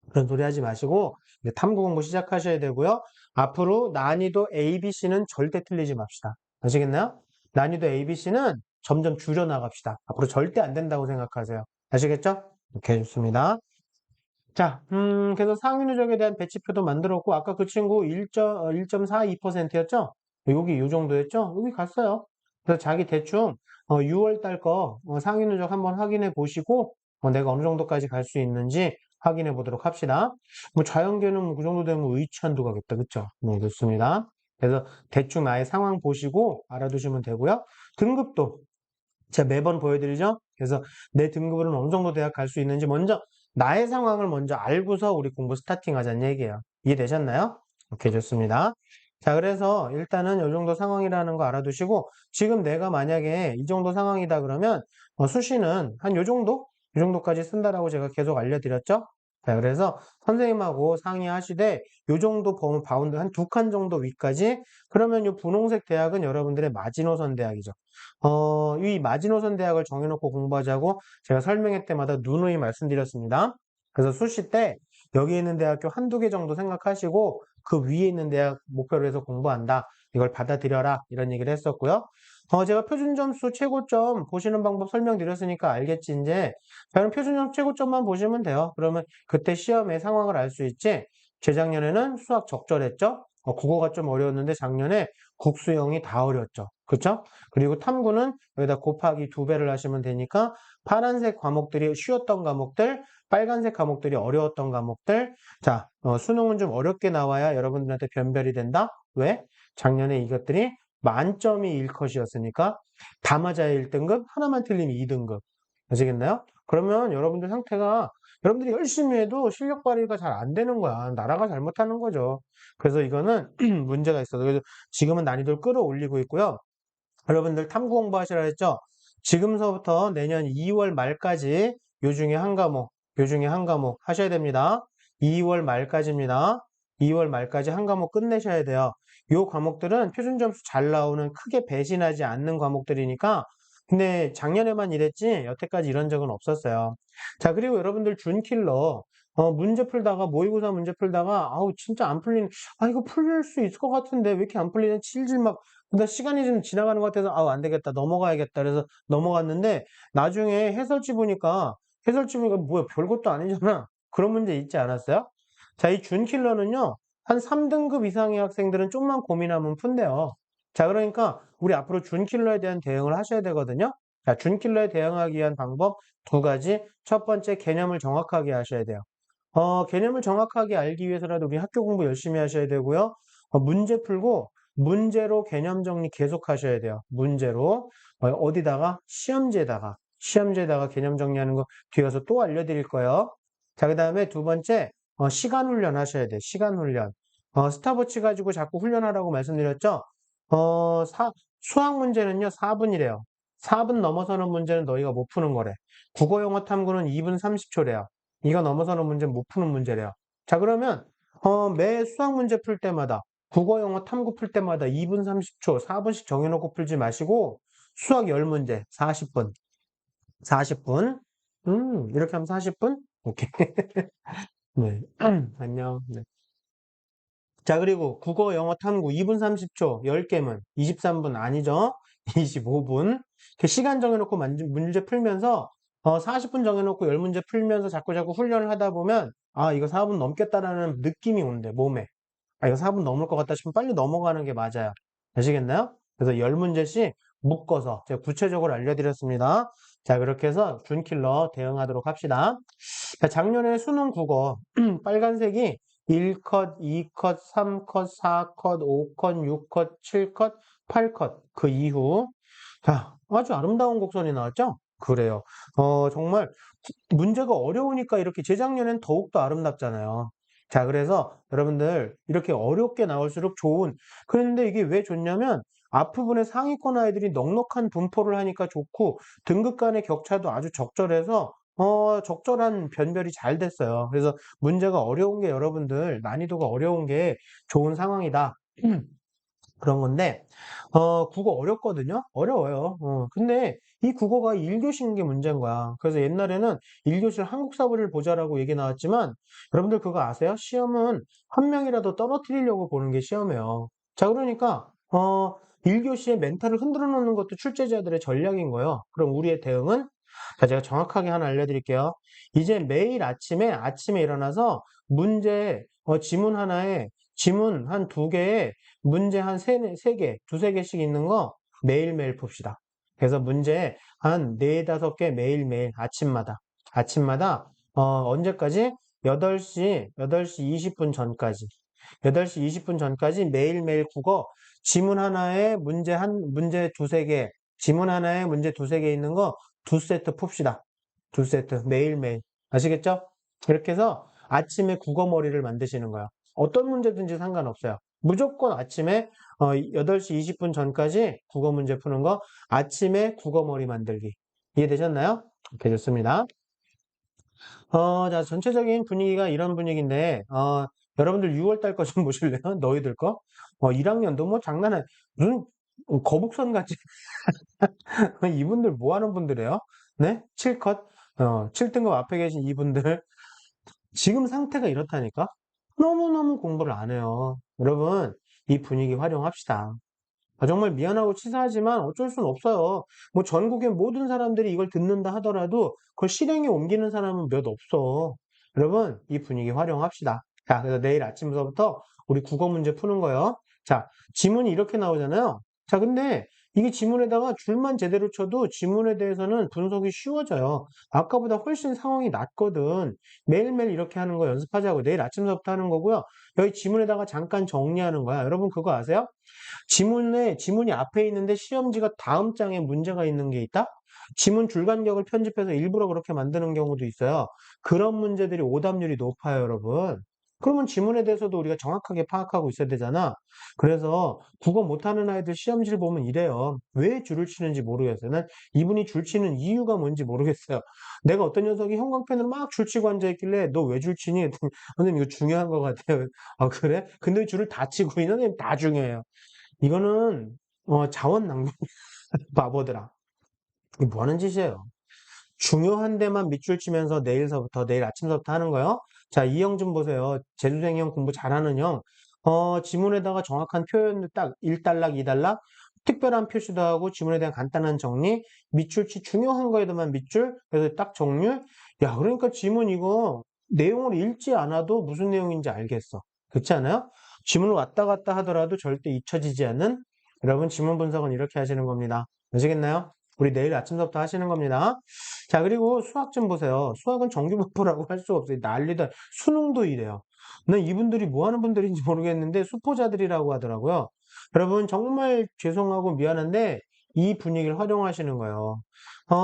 그런 소리 하지 마시고, 이제 탐구 공부 시작하셔야 되고요. 앞으로 난이도 ABC는 절대 틀리지 맙시다. 아시겠나요? 난이도 ABC는 점점 줄여나갑시다. 앞으로 절대 안 된다고 생각하세요. 아시겠죠? 오케이, 좋습니다. 자, 그래서 상위 누적에 대한 배치표도 만들었고, 아까 그 친구 1.42%였죠? 여기 이 정도였죠? 여기 갔어요. 그래서 자기 대충 6월 달 거 상위 누적 한번 확인해 보시고, 내가 어느 정도까지 갈 수 있는지 확인해 보도록 합시다. 뭐 자연계는 뭐그 정도 되면 의치한도 가겠다. 그쵸? 네, 좋습니다. 그래서 대충 나의 상황 보시고 알아두시면 되고요. 등급도 제가 매번 보여드리죠? 그래서 내 등급으로는 어느 정도 대학 갈 수 있는지 먼저 나의 상황을 먼저 알고서 우리 공부 스타팅 하자는 얘기예요. 이해되셨나요? 오케이, 좋습니다. 자, 그래서 일단은 이 정도 상황이라는 거 알아두시고 지금 내가 만약에 이 정도 상황이다 그러면 수시는 한 요 정도? 이 정도까지 쓴다라고 제가 계속 알려드렸죠? 자, 그래서 선생님하고 상의하시되 요 정도 바운드 한 두 칸 정도 위까지 그러면 요 분홍색 대학은 여러분들의 마지노선 대학이죠. 이 마지노선 대학을 정해놓고 공부하자고 제가 설명회 때마다 누누이 말씀드렸습니다. 그래서 수시 때 여기 있는 대학교 한두 개 정도 생각하시고 그 위에 있는 대학 목표로 해서 공부한다. 이걸 받아들여라. 이런 얘기를 했었고요. 제가 표준 점수 최고점 보시는 방법 설명드렸으니까 알겠지, 이제. 자, 그럼 표준 점 최고점만 보시면 돼요. 그러면 그때 시험의 상황을 알 수 있지. 재작년에는 수학 적절했죠? 국어가 좀 어려웠는데 작년에 국수형이 다 어려웠죠. 그쵸? 그리고 탐구는 여기다 곱하기 2배를 하시면 되니까 파란색 과목들이 쉬웠던 과목들, 빨간색 과목들이 어려웠던 과목들. 자, 수능은 좀 어렵게 나와야 여러분들한테 변별이 된다. 왜? 작년에 이것들이 만점이 1컷이었으니까 다 맞아야 1등급, 하나만 틀리면 2등급. 아시겠나요? 그러면 여러분들 상태가 여러분들이 열심히 해도 실력 발휘가 잘 안 되는 거야. 나라가 잘못하는 거죠. 그래서 이거는 문제가 있어요. 그래서 지금은 난이도를 끌어올리고 있고요. 여러분들 탐구 공부하시라 했죠? 지금서부터 내년 2월 말까지 요 중에 한 과목, 요 중에 한 과목 하셔야 됩니다. 2월 말까지입니다. 2월 말까지 한 과목 끝내셔야 돼요. 요 과목들은 표준 점수 잘 나오는 크게 배신하지 않는 과목들이니까 근데 작년에만 이랬지 여태까지 이런 적은 없었어요. 자, 그리고 여러분들 준킬러 문제 풀다가 모의고사 문제 풀다가 아우 진짜 안 풀리는 이거 풀릴 수 있을 것 같은데 왜 이렇게 안 풀리는 질질 막 근데 시간이 좀 지나가는 것 같아서 안 되겠다 넘어가야겠다 그래서 넘어갔는데 나중에 해설지 보니까 뭐야 별것도 아니잖아 그런 문제 있지 않았어요? 자, 이 준킬러는요 한 3등급 이상의 학생들은 좀만 고민하면 푼대요. 자, 그러니까 우리 앞으로 준킬러에 대한 대응을 하셔야 되거든요. 자, 준킬러에 대응하기 위한 방법 두 가지. 첫 번째 개념을 정확하게 하셔야 돼요. 개념을 정확하게 알기 위해서라도 우리 학교 공부 열심히 하셔야 되고요. 문제 풀고 문제로 개념 정리 계속 하셔야 돼요. 문제로 어디다가 시험지에다가 개념 정리하는 거 뒤에 가서 또 알려드릴 거예요. 자, 그 다음에 두 번째 시간 훈련 하셔야 돼요. 시간 훈련. 스탑워치 가지고 자꾸 훈련하라고 말씀드렸죠. 수학 문제는요 4분이래요. 4분 넘어서는 문제는 너희가 못 푸는 거래. 국어 영어 탐구는 2분 30초래요. 이거 넘어서는 문제는 못 푸는 문제래요. 자, 그러면 매 수학 문제 풀 때마다 국어 영어 탐구 풀 때마다 2분 30초 4분씩 정해놓고 풀지 마시고 수학 10문제 40분 40분 이렇게 하면 40분? 오케이. 네. 안녕. 네. 자, 그리고 국어 영어 탐구 2분 30초 10개면 23분 아니죠? 25분. 시간 정해놓고 문제 풀면서 40분 정해놓고 10문제 풀면서 자꾸 훈련을 하다 보면 이거 4분 넘겠다라는 느낌이 온대 몸에. 이거 4분 넘을 것 같다 싶으면 빨리 넘어가는 게 맞아요. 아시겠나요? 그래서 10문제씩 묶어서 제가 구체적으로 알려드렸습니다. 자, 그렇게 해서 준킬러 대응하도록 합시다. 자, 작년에 수능 국어 빨간색이 1컷, 2컷, 3컷, 4컷, 5컷, 6컷, 7컷, 8컷 그 이후 자, 아주 아름다운 곡선이 나왔죠? 그래요. 정말 문제가 어려우니까 이렇게 재작년엔 더욱더 아름답잖아요. 자, 그래서 여러분들 이렇게 어렵게 나올수록 좋은 그런데 이게 왜 좋냐면 앞부분에 상위권 아이들이 넉넉한 분포를 하니까 좋고 등급 간의 격차도 아주 적절해서 적절한 변별이 잘 됐어요. 그래서 문제가 어려운 게 여러분들 난이도가 어려운 게 좋은 상황이다. 그런 건데 국어 어렵거든요. 어려워요. 근데 이 국어가 1교시인 게 문제인 거야. 그래서 옛날에는 1교시를 한국사부를 보자라고 얘기 나왔지만 여러분들 그거 아세요? 시험은 한 명이라도 떨어뜨리려고 보는 게 시험이에요. 자, 그러니까 1교시의 멘탈을 흔들어 놓는 것도 출제자들의 전략인 거예요. 그럼 우리의 대응은 자, 제가 정확하게 하나 알려드릴게요. 이제 매일 아침에 일어나서 문제 지문 하나에 지문 한 두 개에 문제 한 세 개, 두세 개씩 있는 거 매일매일 풉시다. 그래서 문제 한 네다섯 개 매일매일 아침마다 언제까지? 8시 20분 전까지. 8시 20분 전까지 매일매일 국어 지문 하나에 문제 두세 개, 지문 하나에 문제 두세 개 있는 거 두 세트 풉시다. 두 세트 매일매일. 아시겠죠? 이렇게 해서 아침에 국어 머리를 만드시는 거예요. 어떤 문제든지 상관없어요. 무조건 아침에 8시 20분 전까지 국어 문제 푸는 거 아침에 국어 머리 만들기. 이해되셨나요? 오케이, 좋습니다. 자, 전체적인 분위기가 이런 분위기인데 여러분들 6월 달 거 좀 보실래요? 너희들 거? 1학년도 뭐 장난 아니야. 무슨 거북선 같이 이분들 뭐 하는 분들이에요? 네? 7컷? 7등급 앞에 계신 이분들 지금 상태가 이렇다니까? 너무너무 공부를 안 해요. 여러분, 이 분위기 활용합시다. 정말 미안하고 치사하지만 어쩔 수는 없어요. 뭐 전국의 모든 사람들이 이걸 듣는다 하더라도 그걸 실행에 옮기는 사람은 몇 없어. 여러분, 이 분위기 활용합시다. 자, 그래서 내일 아침부터 우리 국어 문제 푸는 거예요. 자, 지문이 이렇게 나오잖아요. 자, 근데 이게 지문에다가 줄만 제대로 쳐도 지문에 대해서는 분석이 쉬워져요. 아까보다 훨씬 상황이 낫거든. 매일매일 이렇게 하는 거 연습하자고. 내일 아침서부터 하는 거고요. 여기 지문에다가 잠깐 정리하는 거야. 여러분 그거 아세요? 지문이 앞에 있는데 시험지가 다음 장에 문제가 있는 게 있다? 지문 줄간격을 편집해서 일부러 그렇게 만드는 경우도 있어요. 그런 문제들이 오답률이 높아요, 여러분. 그러면 지문에 대해서도 우리가 정확하게 파악하고 있어야 되잖아. 그래서 국어 못하는 아이들 시험지를 보면 이래요. 왜 줄을 치는지 모르겠어요. 난 이분이 줄 치는 이유가 뭔지 모르겠어요. 내가 어떤 녀석이 형광펜으로 막 줄 치고 앉아있길래 너 왜 줄 치니? 했더니 선생님 이거 중요한 것 같아요. 아, 그래? 근데 왜 줄을 다 치고 있는 선생님 다 중요해요. 이거는 자원 낭비 바보들아. 이게 뭐 하는 짓이에요? 중요한 데만 밑줄 치면서 내일 아침서부터 하는 거요. 자, 이 형 좀 보세요. 재수생 형 공부 잘하는 형. 지문에다가 정확한 표현도 딱 1단락, 2단락, 특별한 표시도 하고 지문에 대한 간단한 정리, 밑줄치 중요한 거에도만 밑줄, 그래서 딱 정리. 야, 그러니까 지문 이거 내용을 읽지 않아도 무슨 내용인지 알겠어. 그렇지 않아요? 지문을 왔다 갔다 하더라도 절대 잊혀지지 않는 여러분 지문 분석은 이렇게 하시는 겁니다. 아시겠나요? 우리 내일 아침서부터 하시는 겁니다. 자, 그리고 수학 좀 보세요. 수학은 정규분포라고 할 수가 없어요. 난리다. 수능도 이래요. 난 이분들이 뭐 하는 분들인지 모르겠는데 수포자들이라고 하더라고요. 여러분 정말 죄송하고 미안한데 이 분위기를 활용하시는 거예요.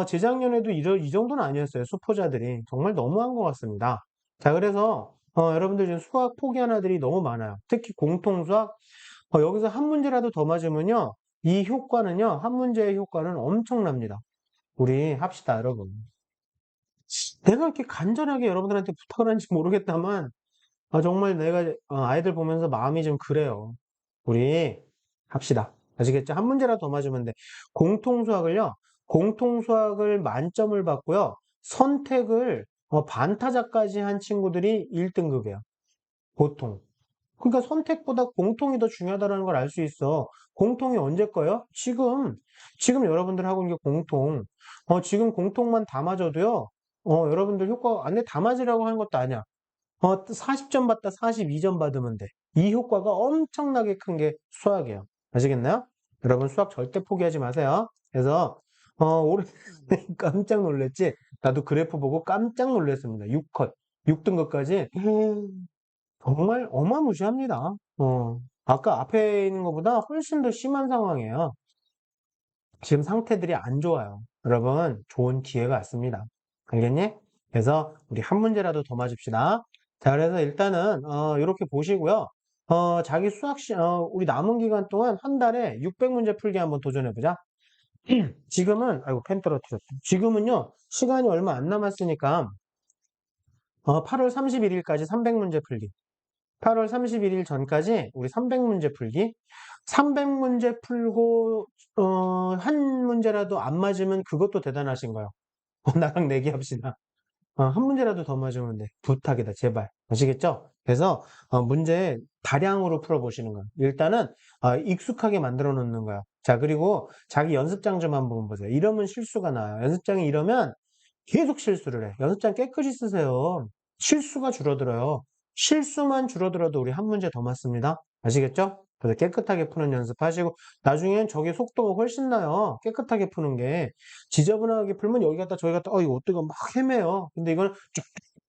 재작년에도 이 정도는 아니었어요. 수포자들이. 정말 너무한 것 같습니다. 자, 그래서 여러분들 지금 수학 포기한 아들이 너무 많아요. 특히 공통수학. 여기서 한 문제라도 더 맞으면요. 이 효과는요. 한 문제의 효과는 엄청납니다. 우리 합시다, 여러분. 내가 이렇게 간절하게 여러분들한테 부탁을 하는지 모르겠다만, 정말 내가 아이들 보면서 마음이 좀 그래요. 우리 합시다. 아시겠죠? 한 문제라도 더 맞으면 돼. 공통수학을요, 공통수학을 만점을 받고요, 선택을 반타작까지 한 친구들이 1등급이에요. 보통. 그러니까 선택보다 공통이 더 중요하다는 걸 알 수 있어. 공통이 언제 거예요? 지금 여러분들 하고 있는 게 공통. 지금 공통만 다 맞아도요, 여러분들 효과, 안에 다 맞으라고 하는 것도 아니야. 40점 받다 42점 받으면 돼. 이 효과가 엄청나게 큰 게 수학이에요. 아시겠나요? 여러분 수학 절대 포기하지 마세요. 그래서, 올해 깜짝 놀랐지? 나도 그래프 보고 깜짝 놀랐습니다. 6컷, 6등급까지. 정말 어마무시합니다. 아까 앞에 있는 것보다 훨씬 더 심한 상황이에요. 지금 상태들이 안 좋아요. 여러분, 좋은 기회가 왔습니다. 알겠니? 그래서 우리 한 문제라도 더 맞읍시다. 자, 그래서 일단은, 이렇게 보시고요. 자기 우리 남은 기간 동안 한 달에 600문제 풀기 한번 도전해보자. 지금은, 아이고, 펜 떨어뜨렸어. 지금은요, 시간이 얼마 안 남았으니까, 8월 31일까지 300문제 풀기. 8월 31일 전까지 우리 300문제 풀기. 300문제 풀고 한 문제라도 안 맞으면 그것도 대단하신 거예요. 나랑 내기합시다. 한 문제라도 더 맞으면 돼. 부탁이다, 제발. 아시겠죠? 그래서 문제 다량으로 풀어보시는 거예요. 일단은 익숙하게 만들어 놓는 거예요. 자, 그리고 자기 연습장 좀 한번 보세요. 이러면 실수가 나요. 연습장이 이러면 계속 실수를 해. 연습장 깨끗이 쓰세요. 실수가 줄어들어요. 실수만 줄어들어도 우리 한 문제 더 맞습니다. 아시겠죠? 그래서 깨끗하게 푸는 연습하시고 나중엔 저게 속도가 훨씬 나요. 깨끗하게 푸는 게 지저분하게 풀면 여기 갔다 저기 갔다 이거 어떡해 막 헤매요. 근데 이건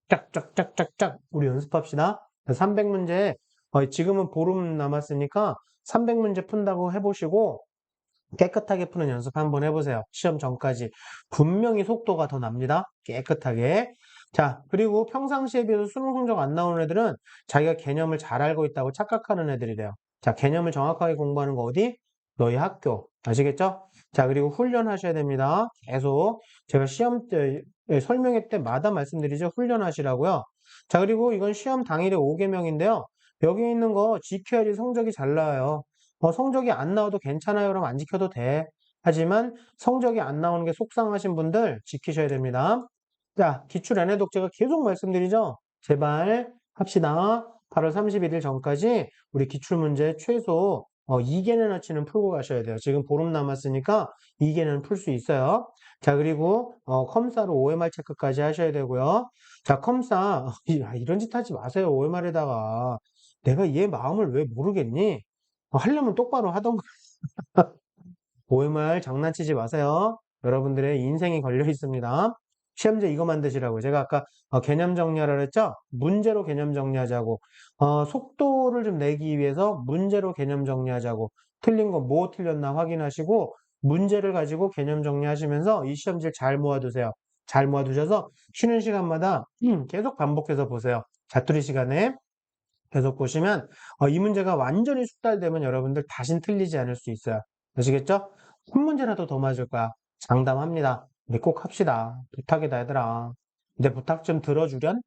쫙쫙쫙쫙쫙쫙 우리 연습합시다. 300문제 지금은 보름 남았으니까 300문제 푼다고 해보시고 깨끗하게 푸는 연습 한번 해보세요. 시험 전까지. 분명히 속도가 더 납니다. 깨끗하게. 자, 그리고 평상시에 비해서 수능 성적 안 나오는 애들은 자기가 개념을 잘 알고 있다고 착각하는 애들이래요. 자, 개념을 정확하게 공부하는 거 어디? 너희 학교. 아시겠죠? 자, 그리고 훈련하셔야 됩니다. 계속. 제가 시험 때, 설명회 때마다 말씀드리죠. 훈련하시라고요. 자, 그리고 이건 시험 당일에 5개명인데요. 여기 있는 거 GQR이 성적이 잘 나와요. 성적이 안 나와도 괜찮아요. 그럼 안 지켜도 돼. 하지만 성적이 안 나오는 게 속상하신 분들 지키셔야 됩니다. 자, 기출 N의 독재가 계속 말씀드리죠. 제발 합시다. 8월 31일 전까지 우리 기출문제 최소 2개는어치는 풀고 가셔야 돼요. 지금 보름 남았으니까 2개는 풀 수 있어요. 자, 그리고 컴사로 OMR 체크까지 하셔야 되고요. 자, 컴사 이런 짓 하지 마세요. OMR에다가 내가 얘 마음을 왜 모르겠니? 하려면 똑바로 하던가. OMR 장난치지 마세요. 여러분들의 인생이 걸려 있습니다. 시험제 이거 만드시라고. 제가 아까 개념 정리하라 그랬죠? 문제로 개념 정리하자고. 속도를 좀 내기 위해서 문제로 개념 정리하자고. 틀린 거 뭐 틀렸나 확인하시고 문제를 가지고 개념 정리하시면서 이 시험지를 잘 모아두세요. 잘 모아두셔서 쉬는 시간마다 계속 반복해서 보세요. 자투리 시간에 계속 보시면 이 문제가 완전히 숙달되면 여러분들 다신 틀리지 않을 수 있어요. 아시겠죠? 한 문제라도 더 맞을 거야. 장담합니다. 우리 꼭 합시다. 부탁이다 얘들아. 이제 부탁 좀 들어주련?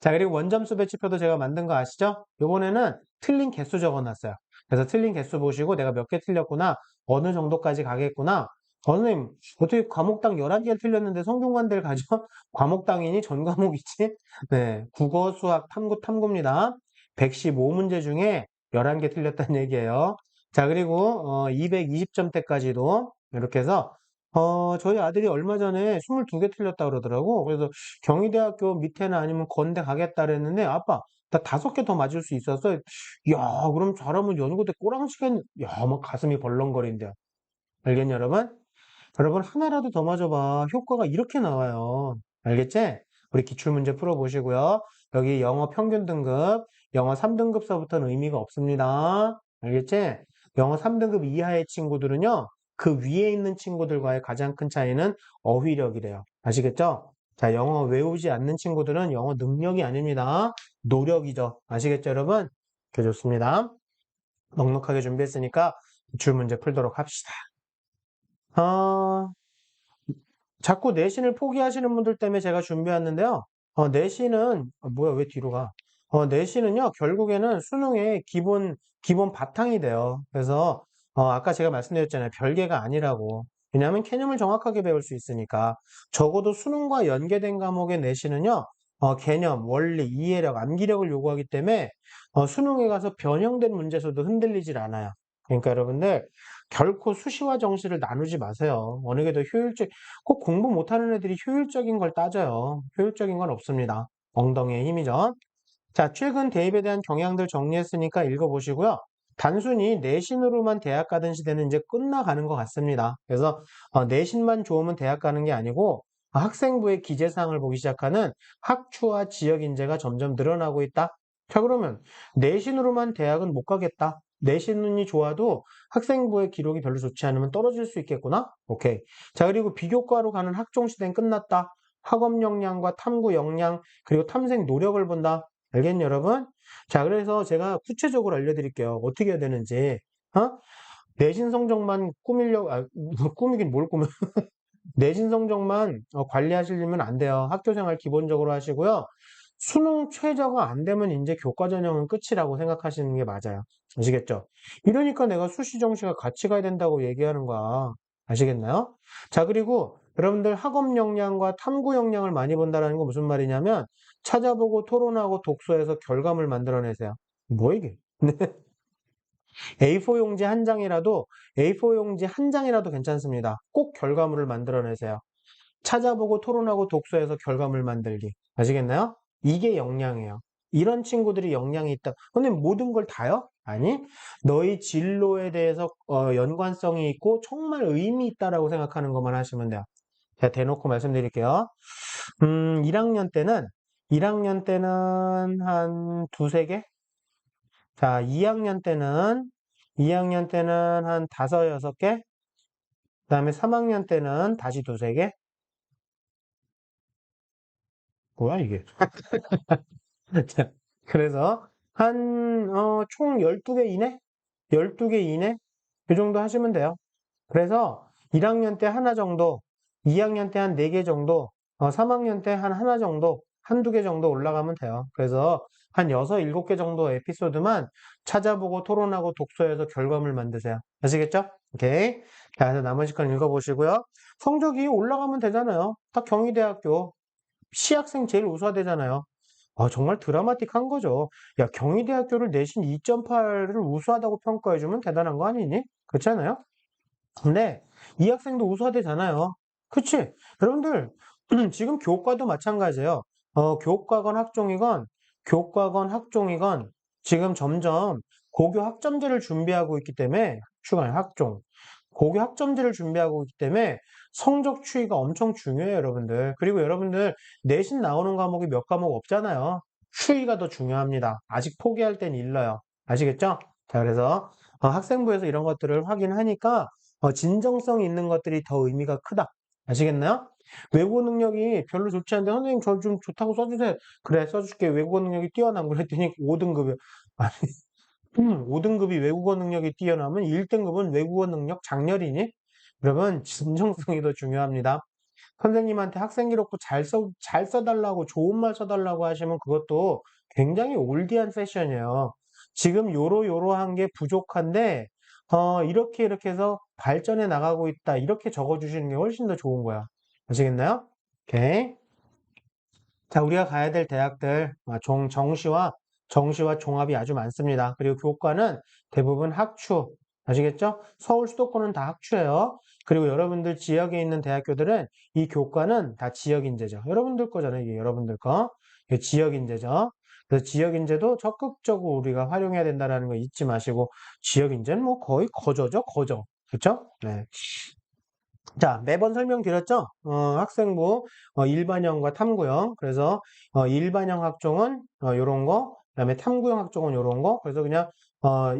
자, 그리고 원점수 배치표도 제가 만든 거 아시죠? 요번에는 틀린 개수 적어놨어요. 그래서 틀린 개수 보시고 내가 몇 개 틀렸구나, 어느 정도까지 가겠구나. 선생님, 어떻게 과목당 11개 틀렸는데 성균관대를 가죠? 과목당이니 전 과목이지? 네, 국어, 수학, 탐구, 탐구입니다. 115문제 중에 11개 틀렸다는 얘기예요. 자, 그리고 220점대까지도 이렇게 해서 저희 아들이 얼마 전에 22개 틀렸다 그러더라고. 그래서 경희대학교 밑에나 아니면 건대 가겠다 그랬는데, 아빠, 나 5개 더 맞을 수 있었어. 야, 그럼 잘하면 연고대 꼬랑치겠, 야, 막 가슴이 벌렁거린대요. 알겠니, 여러분? 여러분, 하나라도 더 맞아봐. 효과가 이렇게 나와요. 알겠지? 우리 기출문제 풀어보시고요. 여기 영어 평균 등급, 영어 3등급서부터는 의미가 없습니다. 알겠지? 영어 3등급 이하의 친구들은요, 그 위에 있는 친구들과의 가장 큰 차이는 어휘력이래요. 아시겠죠? 자, 영어 외우지 않는 친구들은 영어 능력이 아닙니다. 노력이죠. 아시겠죠, 여러분? 오케이, 좋습니다. 넉넉하게 준비했으니까 기출문제 풀도록 합시다. 어, 자꾸 내신을 포기하시는 분들 때문에 제가 준비했는데요. 내신은, 뭐야, 왜 뒤로 가? 내신은요, 결국에는 수능의 기본 바탕이 돼요. 그래서, 아까 제가 말씀드렸잖아요. 별개가 아니라고. 왜냐하면 개념을 정확하게 배울 수 있으니까. 적어도 수능과 연계된 과목의 내신은요, 개념, 원리, 이해력, 암기력을 요구하기 때문에, 수능에 가서 변형된 문제에서도 흔들리질 않아요. 그러니까 여러분들, 결코 수시와 정시를 나누지 마세요. 어느 게 더 꼭 공부 못하는 애들이 효율적인 걸 따져요. 효율적인 건 없습니다. 엉덩이의 힘이죠. 자, 최근 대입에 대한 경향들 정리했으니까 읽어보시고요. 단순히 내신으로만 대학 가던 시대는 이제 끝나가는 것 같습니다. 그래서 내신만 좋으면 대학 가는 게 아니고 학생부의 기재사항을 보기 시작하는 학추와 지역 인재가 점점 늘어나고 있다. 자, 그러면 내신으로만 대학은 못 가겠다. 내신이 좋아도 학생부의 기록이 별로 좋지 않으면 떨어질 수 있겠구나? 오케이. 자, 그리고 비교과로 가는 학종 시대는 끝났다. 학업 역량과 탐구 역량, 그리고 탐색 노력을 본다. 알겠니, 여러분? 자, 그래서 제가 구체적으로 알려드릴게요. 어떻게 해야 되는지. 어? 내신 성적만 꾸미긴 뭘 꾸며. 내신 성적만 관리하시려면 안 돼요. 학교 생활 기본적으로 하시고요. 수능 최저가 안 되면 이제 교과 전형은 끝이라고 생각하시는 게 맞아요. 아시겠죠? 이러니까 내가 수시 정시가 같이 가야 된다고 얘기하는 거야. 아시겠나요? 자, 그리고 여러분들 학업 역량과 탐구 역량을 많이 본다는 건 무슨 말이냐면 찾아보고 토론하고 독서해서 결과물 만들어내세요. 뭐 이게? A4 용지 한 장이라도 A4 용지 한 장이라도 괜찮습니다. 꼭 결과물을 만들어내세요. 찾아보고 토론하고 독서해서 결과물 만들기. 아시겠나요? 이게 역량이에요. 이런 친구들이 역량이 있다. 근데 모든 걸 다요? 아니, 너희 진로에 대해서 연관성이 있고 정말 의미 있다라고 생각하는 것만 하시면 돼요. 제가 대놓고 말씀드릴게요. 1학년 때는 한 두세 개? 자, 2학년 때는 한 다섯, 여섯 개? 그 다음에 3학년 때는 다시 두세 개? 뭐야, 이게? 자, 그래서 총 12개 이내? 12개 이내? 이 정도 하시면 돼요. 그래서 1학년 때 하나 정도, 2학년 때 한 4개 정도, 3학년 때 한 하나 정도, 한두 개 정도 올라가면 돼요. 그래서 한 6, 7개 정도 에피소드만 찾아보고 토론하고 독서해서 결과물 만드세요. 아시겠죠? 오케이. 자, 그래서 나머지 건 읽어보시고요. 성적이 올라가면 되잖아요. 딱 경희대학교 시학생 제일 우수하대잖아요. 정말 드라마틱한 거죠. 야, 경희대학교를 내신 2.8을 우수하다고 평가해주면 대단한 거 아니니? 그렇지 않아요? 근데 이 학생도 우수하대잖아요. 그치? 여러분들, 지금 교과도 마찬가지예요. 교과건 학종이건 지금 점점 고교 학점제를 준비하고 있기 때문에, 학종. 고교 학점제를 준비하고 있기 때문에 성적 추이가 엄청 중요해요, 여러분들. 그리고 여러분들 내신 나오는 과목이 몇 과목 없잖아요. 추이가 더 중요합니다. 아직 포기할 땐 일러요. 아시겠죠? 자, 그래서 학생부에서 이런 것들을 확인하니까 진정성 있는 것들이 더 의미가 크다. 아시겠나요? 외국어 능력이 별로 좋지 않은데 선생님 저 좀 좋다고 써주세요. 그래 써줄게. 외국어 능력이 뛰어난 그랬더니 5등급이요. 5등급이 외국어 능력이 뛰어나면 1등급은 외국어 능력 장렬이니? 그러면 진정성이 더 중요합니다. 선생님한테 학생 기록부 잘 써달라고, 좋은 말 써달라고 하시면 그것도 굉장히 올드한 세션이에요. 지금 요러요러한 게 부족한데, 이렇게 해서 발전해 나가고 있다. 이렇게 적어주시는 게 훨씬 더 좋은 거야. 아시겠나요? 오케이. 자, 우리가 가야 될 대학들, 정시와 종합이 아주 많습니다. 그리고 교과는 대부분 학추. 아시겠죠? 서울 수도권은 다 학추예요. 그리고 여러분들 지역에 있는 대학교들은 이 교과는 다 지역인재죠. 여러분들 거잖아요. 이게 여러분들 거. 이게 지역인재죠. 그래서 지역인재도 적극적으로 우리가 활용해야 된다는 거 잊지 마시고, 지역인재는 뭐 거의 거저죠, 거저. 그렇죠? 네. 자, 매번 설명드렸죠? 학생부 일반형과 탐구형. 그래서 일반형 학종은 요런 거, 그다음에 탐구형 학종은 요런 거. 그래서 그냥 어,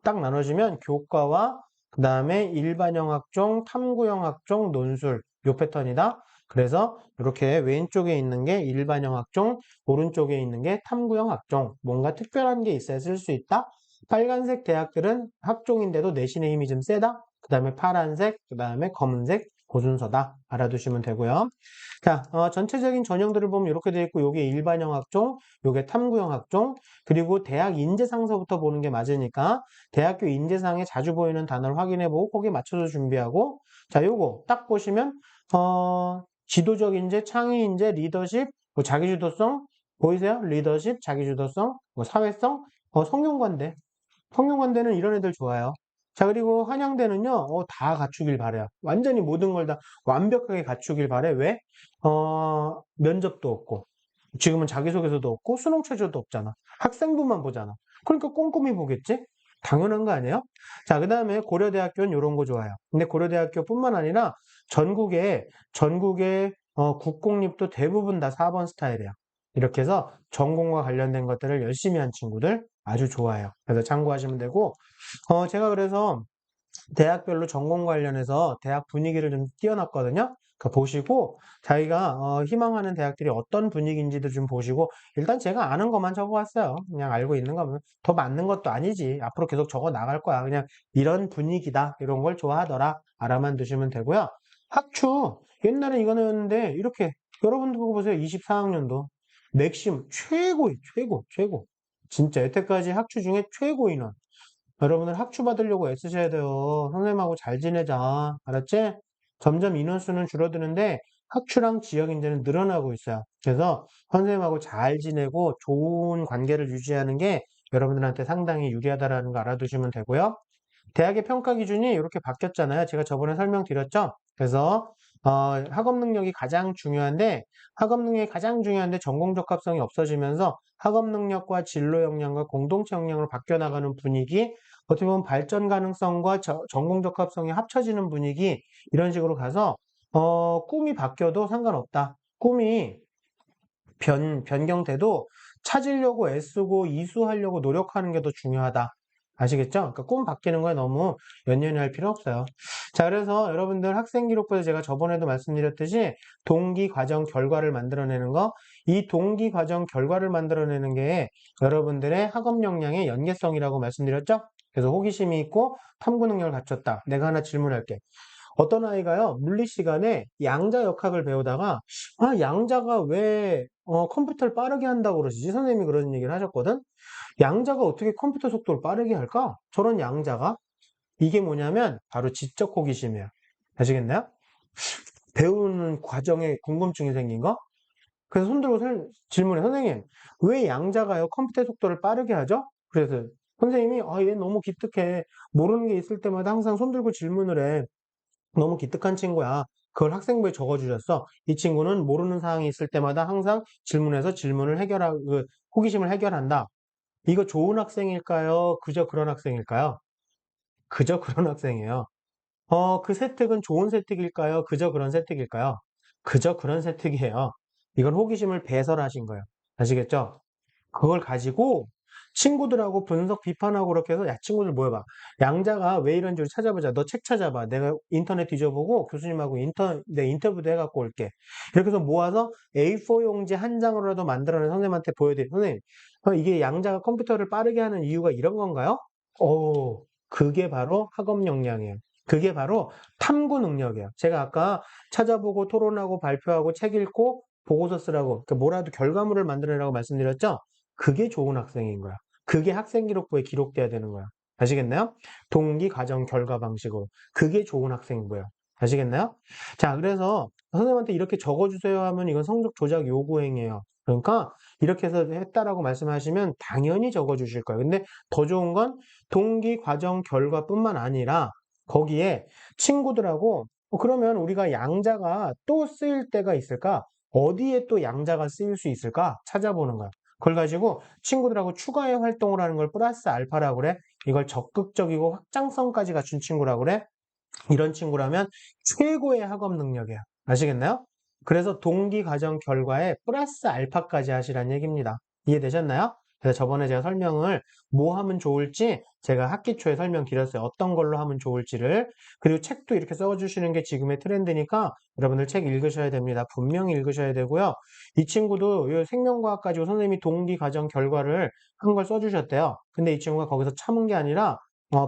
딱 나눠지면 교과와 그다음에 일반형 학종, 탐구형 학종, 논술 요 패턴이다. 그래서 이렇게 왼쪽에 있는 게 일반형 학종, 오른쪽에 있는 게 탐구형 학종. 뭔가 특별한 게 있어야 쓸 수 있다. 빨간색 대학들은 학종인데도 내신의 힘이 좀 세다. 그 다음에 파란색, 그 다음에 검은색, 고순서다. 알아두시면 되고요. 자, 전체적인 전형들을 보면 이렇게 되어 있고, 요게 일반형 학종, 요게 탐구형 학종, 그리고 대학 인재상서부터 보는 게 맞으니까, 대학교 인재상에 자주 보이는 단어를 확인해보고, 거기에 맞춰서 준비하고, 자, 요거 딱 보시면, 지도적 인재, 창의 인재, 리더십, 뭐 자기주도성, 보이세요? 리더십, 자기주도성, 뭐 사회성, 성균관대. 성균관대는 이런 애들 좋아요. 자, 그리고 한양대는요, 다 갖추길 바래요. 완전히 모든 걸 다 완벽하게 갖추길 바래. 왜? 면접도 없고, 지금은 자기소개서도 없고, 수능 최저도 없잖아. 학생부만 보잖아. 그러니까 꼼꼼히 보겠지? 당연한 거 아니에요? 자, 그 다음에 고려대학교는 이런 거 좋아요. 근데 고려대학교뿐만 아니라 전국에 국공립도 대부분 다 4번 스타일이야. 이렇게 해서 전공과 관련된 것들을 열심히 한 친구들 아주 좋아요. 그래서 참고하시면 되고, 제가 그래서 대학별로 전공 관련해서 대학 분위기를 좀 띄워놨거든요. 그 보시고 자기가 희망하는 대학들이 어떤 분위기인지도 좀 보시고 일단 제가 아는 것만 적어왔어요. 그냥 알고 있는 거면 더 맞는 것도 아니지. 앞으로 계속 적어 나갈 거야. 그냥 이런 분위기다. 이런 걸 좋아하더라. 알아만 두시면 되고요. 학추 옛날에 이거였는데 이렇게 여러분들 보고 보세요. 24학년도 맥심 최고. 진짜 여태까지 학추 중에 최고 인원. 여러분들 학추 받으려고 애쓰셔야 돼요. 선생님하고 잘 지내자. 알았지? 점점 인원수는 줄어드는데 학추랑 지역인재는 늘어나고 있어요. 그래서 선생님하고 잘 지내고 좋은 관계를 유지하는 게 여러분들한테 상당히 유리하다라는 거 알아두시면 되고요. 대학의 평가 기준이 이렇게 바뀌었잖아요. 제가 저번에 설명드렸죠. 그래서 학업 능력이 가장 중요한데 전공 적합성이 없어지면서 학업 능력과 진로 역량과 공동체 역량으로 바뀌어 나가는 분위기, 어떻게 보면 발전 가능성과 전공 적합성이 합쳐지는 분위기 이런 식으로 가서 꿈이 바뀌어도 상관없다. 꿈이 변경돼도 찾으려고 애쓰고 이수하려고 노력하는 게 더 중요하다. 아시겠죠? 그러니까 꿈 바뀌는 거에 너무 연연할 필요 없어요. 자, 그래서 여러분들 학생 기록부에서 제가 저번에도 말씀드렸듯이 동기, 과정, 결과를 만들어내는 거, 이 동기, 과정, 결과를 만들어내는 게 여러분들의 학업 역량의 연계성이라고 말씀드렸죠? 그래서 호기심이 있고 탐구 능력을 갖췄다. 내가 하나 질문할게. 어떤 아이가요, 물리 시간에 양자 역학을 배우다가, 양자가 왜 컴퓨터를 빠르게 한다고 그러시지? 선생님이 그런 얘기를 하셨거든? 양자가 어떻게 컴퓨터 속도를 빠르게 할까? 저런 양자가? 이게 뭐냐면, 바로 지적 호기심이에요. 아시겠나요? 배우는 과정에 궁금증이 생긴 거? 그래서 손 들고 질문해, 선생님, 왜 양자가요, 컴퓨터 속도를 빠르게 하죠? 그래서 선생님이, 얘 너무 기특해. 모르는 게 있을 때마다 항상 손 들고 질문을 해. 너무 기특한 친구야. 그걸 학생부에 적어주셨어. 이 친구는 모르는 사항이 있을 때마다 항상 질문해서 호기심을 해결한다. 이거 좋은 학생일까요? 그저 그런 학생일까요? 그저 그런 학생이에요. 그 세특은 좋은 세특일까요? 그저 그런 세특일까요? 그저 그런 세특이에요. 이건 호기심을 배설하신 거예요. 아시겠죠? 그걸 가지고 친구들하고 분석 비판하고 그렇게 해서 야 친구들 모여봐. 양자가 왜 이런지 우리 찾아보자. 너 책 찾아봐. 내가 인터넷 뒤져보고 교수님하고 내 인터뷰도 해갖고 올게. 이렇게 해서 모아서 A4 용지 한 장으로라도 만들어내 선생님한테 보여드려. 선생님, 이게 양자가 컴퓨터를 빠르게 하는 이유가 이런 건가요? 그게 바로 학업 역량이에요. 그게 바로 탐구 능력이에요. 제가 아까 찾아보고 토론하고 발표하고 책 읽고 보고서 쓰라고, 그러니까 뭐라도 결과물을 만들어내라고 말씀드렸죠? 그게 좋은 학생인 거야. 그게 학생 기록부에 기록돼야 되는 거야. 아시겠나요? 동기, 과정, 결과 방식으로. 그게 좋은 학생인 거예요. 아시겠나요? 자, 그래서 선생님한테 이렇게 적어주세요 하면 이건 성적 조작 요구행위예요. 그러니까 이렇게 해서 했다라고 말씀하시면 당연히 적어주실 거예요. 근데 더 좋은 건 동기, 과정, 결과뿐만 아니라 거기에 친구들하고 그러면 우리가 양자가 또 쓰일 때가 있을까? 어디에 또 양자가 쓰일 수 있을까? 찾아보는 거야. 그걸 가지고 친구들하고 추가의 활동을 하는 걸 플러스 알파라고 그래. 이걸 적극적이고 확장성까지 갖춘 친구라고 그래. 이런 친구라면 최고의 학업 능력이야. 아시겠나요? 그래서 동기, 과정, 결과에 플러스 알파까지 하시라는 얘기입니다. 이해되셨나요? 그래서 저번에 제가 설명을 뭐 하면 좋을지 제가 학기 초에 설명드렸어요. 어떤 걸로 하면 좋을지를. 그리고 책도 이렇게 써주시는 게 지금의 트렌드니까 여러분들 책 읽으셔야 됩니다. 분명히 읽으셔야 되고요. 이 친구도 이 생명과학 가지고 선생님이 동기, 과정, 결과를 한 걸 써주셨대요. 근데 이 친구가 거기서 참은 게 아니라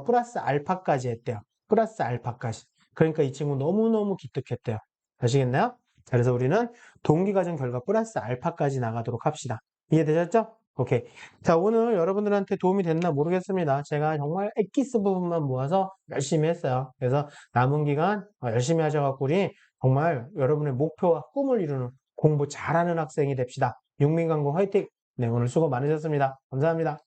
플러스 알파까지 했대요. 플러스 알파까지. 그러니까 이 친구 너무너무 기특했대요. 아시겠나요? 자, 그래서 우리는 동기과정 결과 플러스 알파까지 나가도록 합시다. 이해되셨죠? 오케이. 자, 오늘 여러분들한테 도움이 됐나 모르겠습니다. 제가 정말 엑기스 부분만 모아서 열심히 했어요. 그래서 남은 기간 열심히 하셔갖고 우리 정말 여러분의 목표와 꿈을 이루는 공부 잘하는 학생이 됩시다. 육민강공 화이팅! 네, 오늘 수고 많으셨습니다. 감사합니다.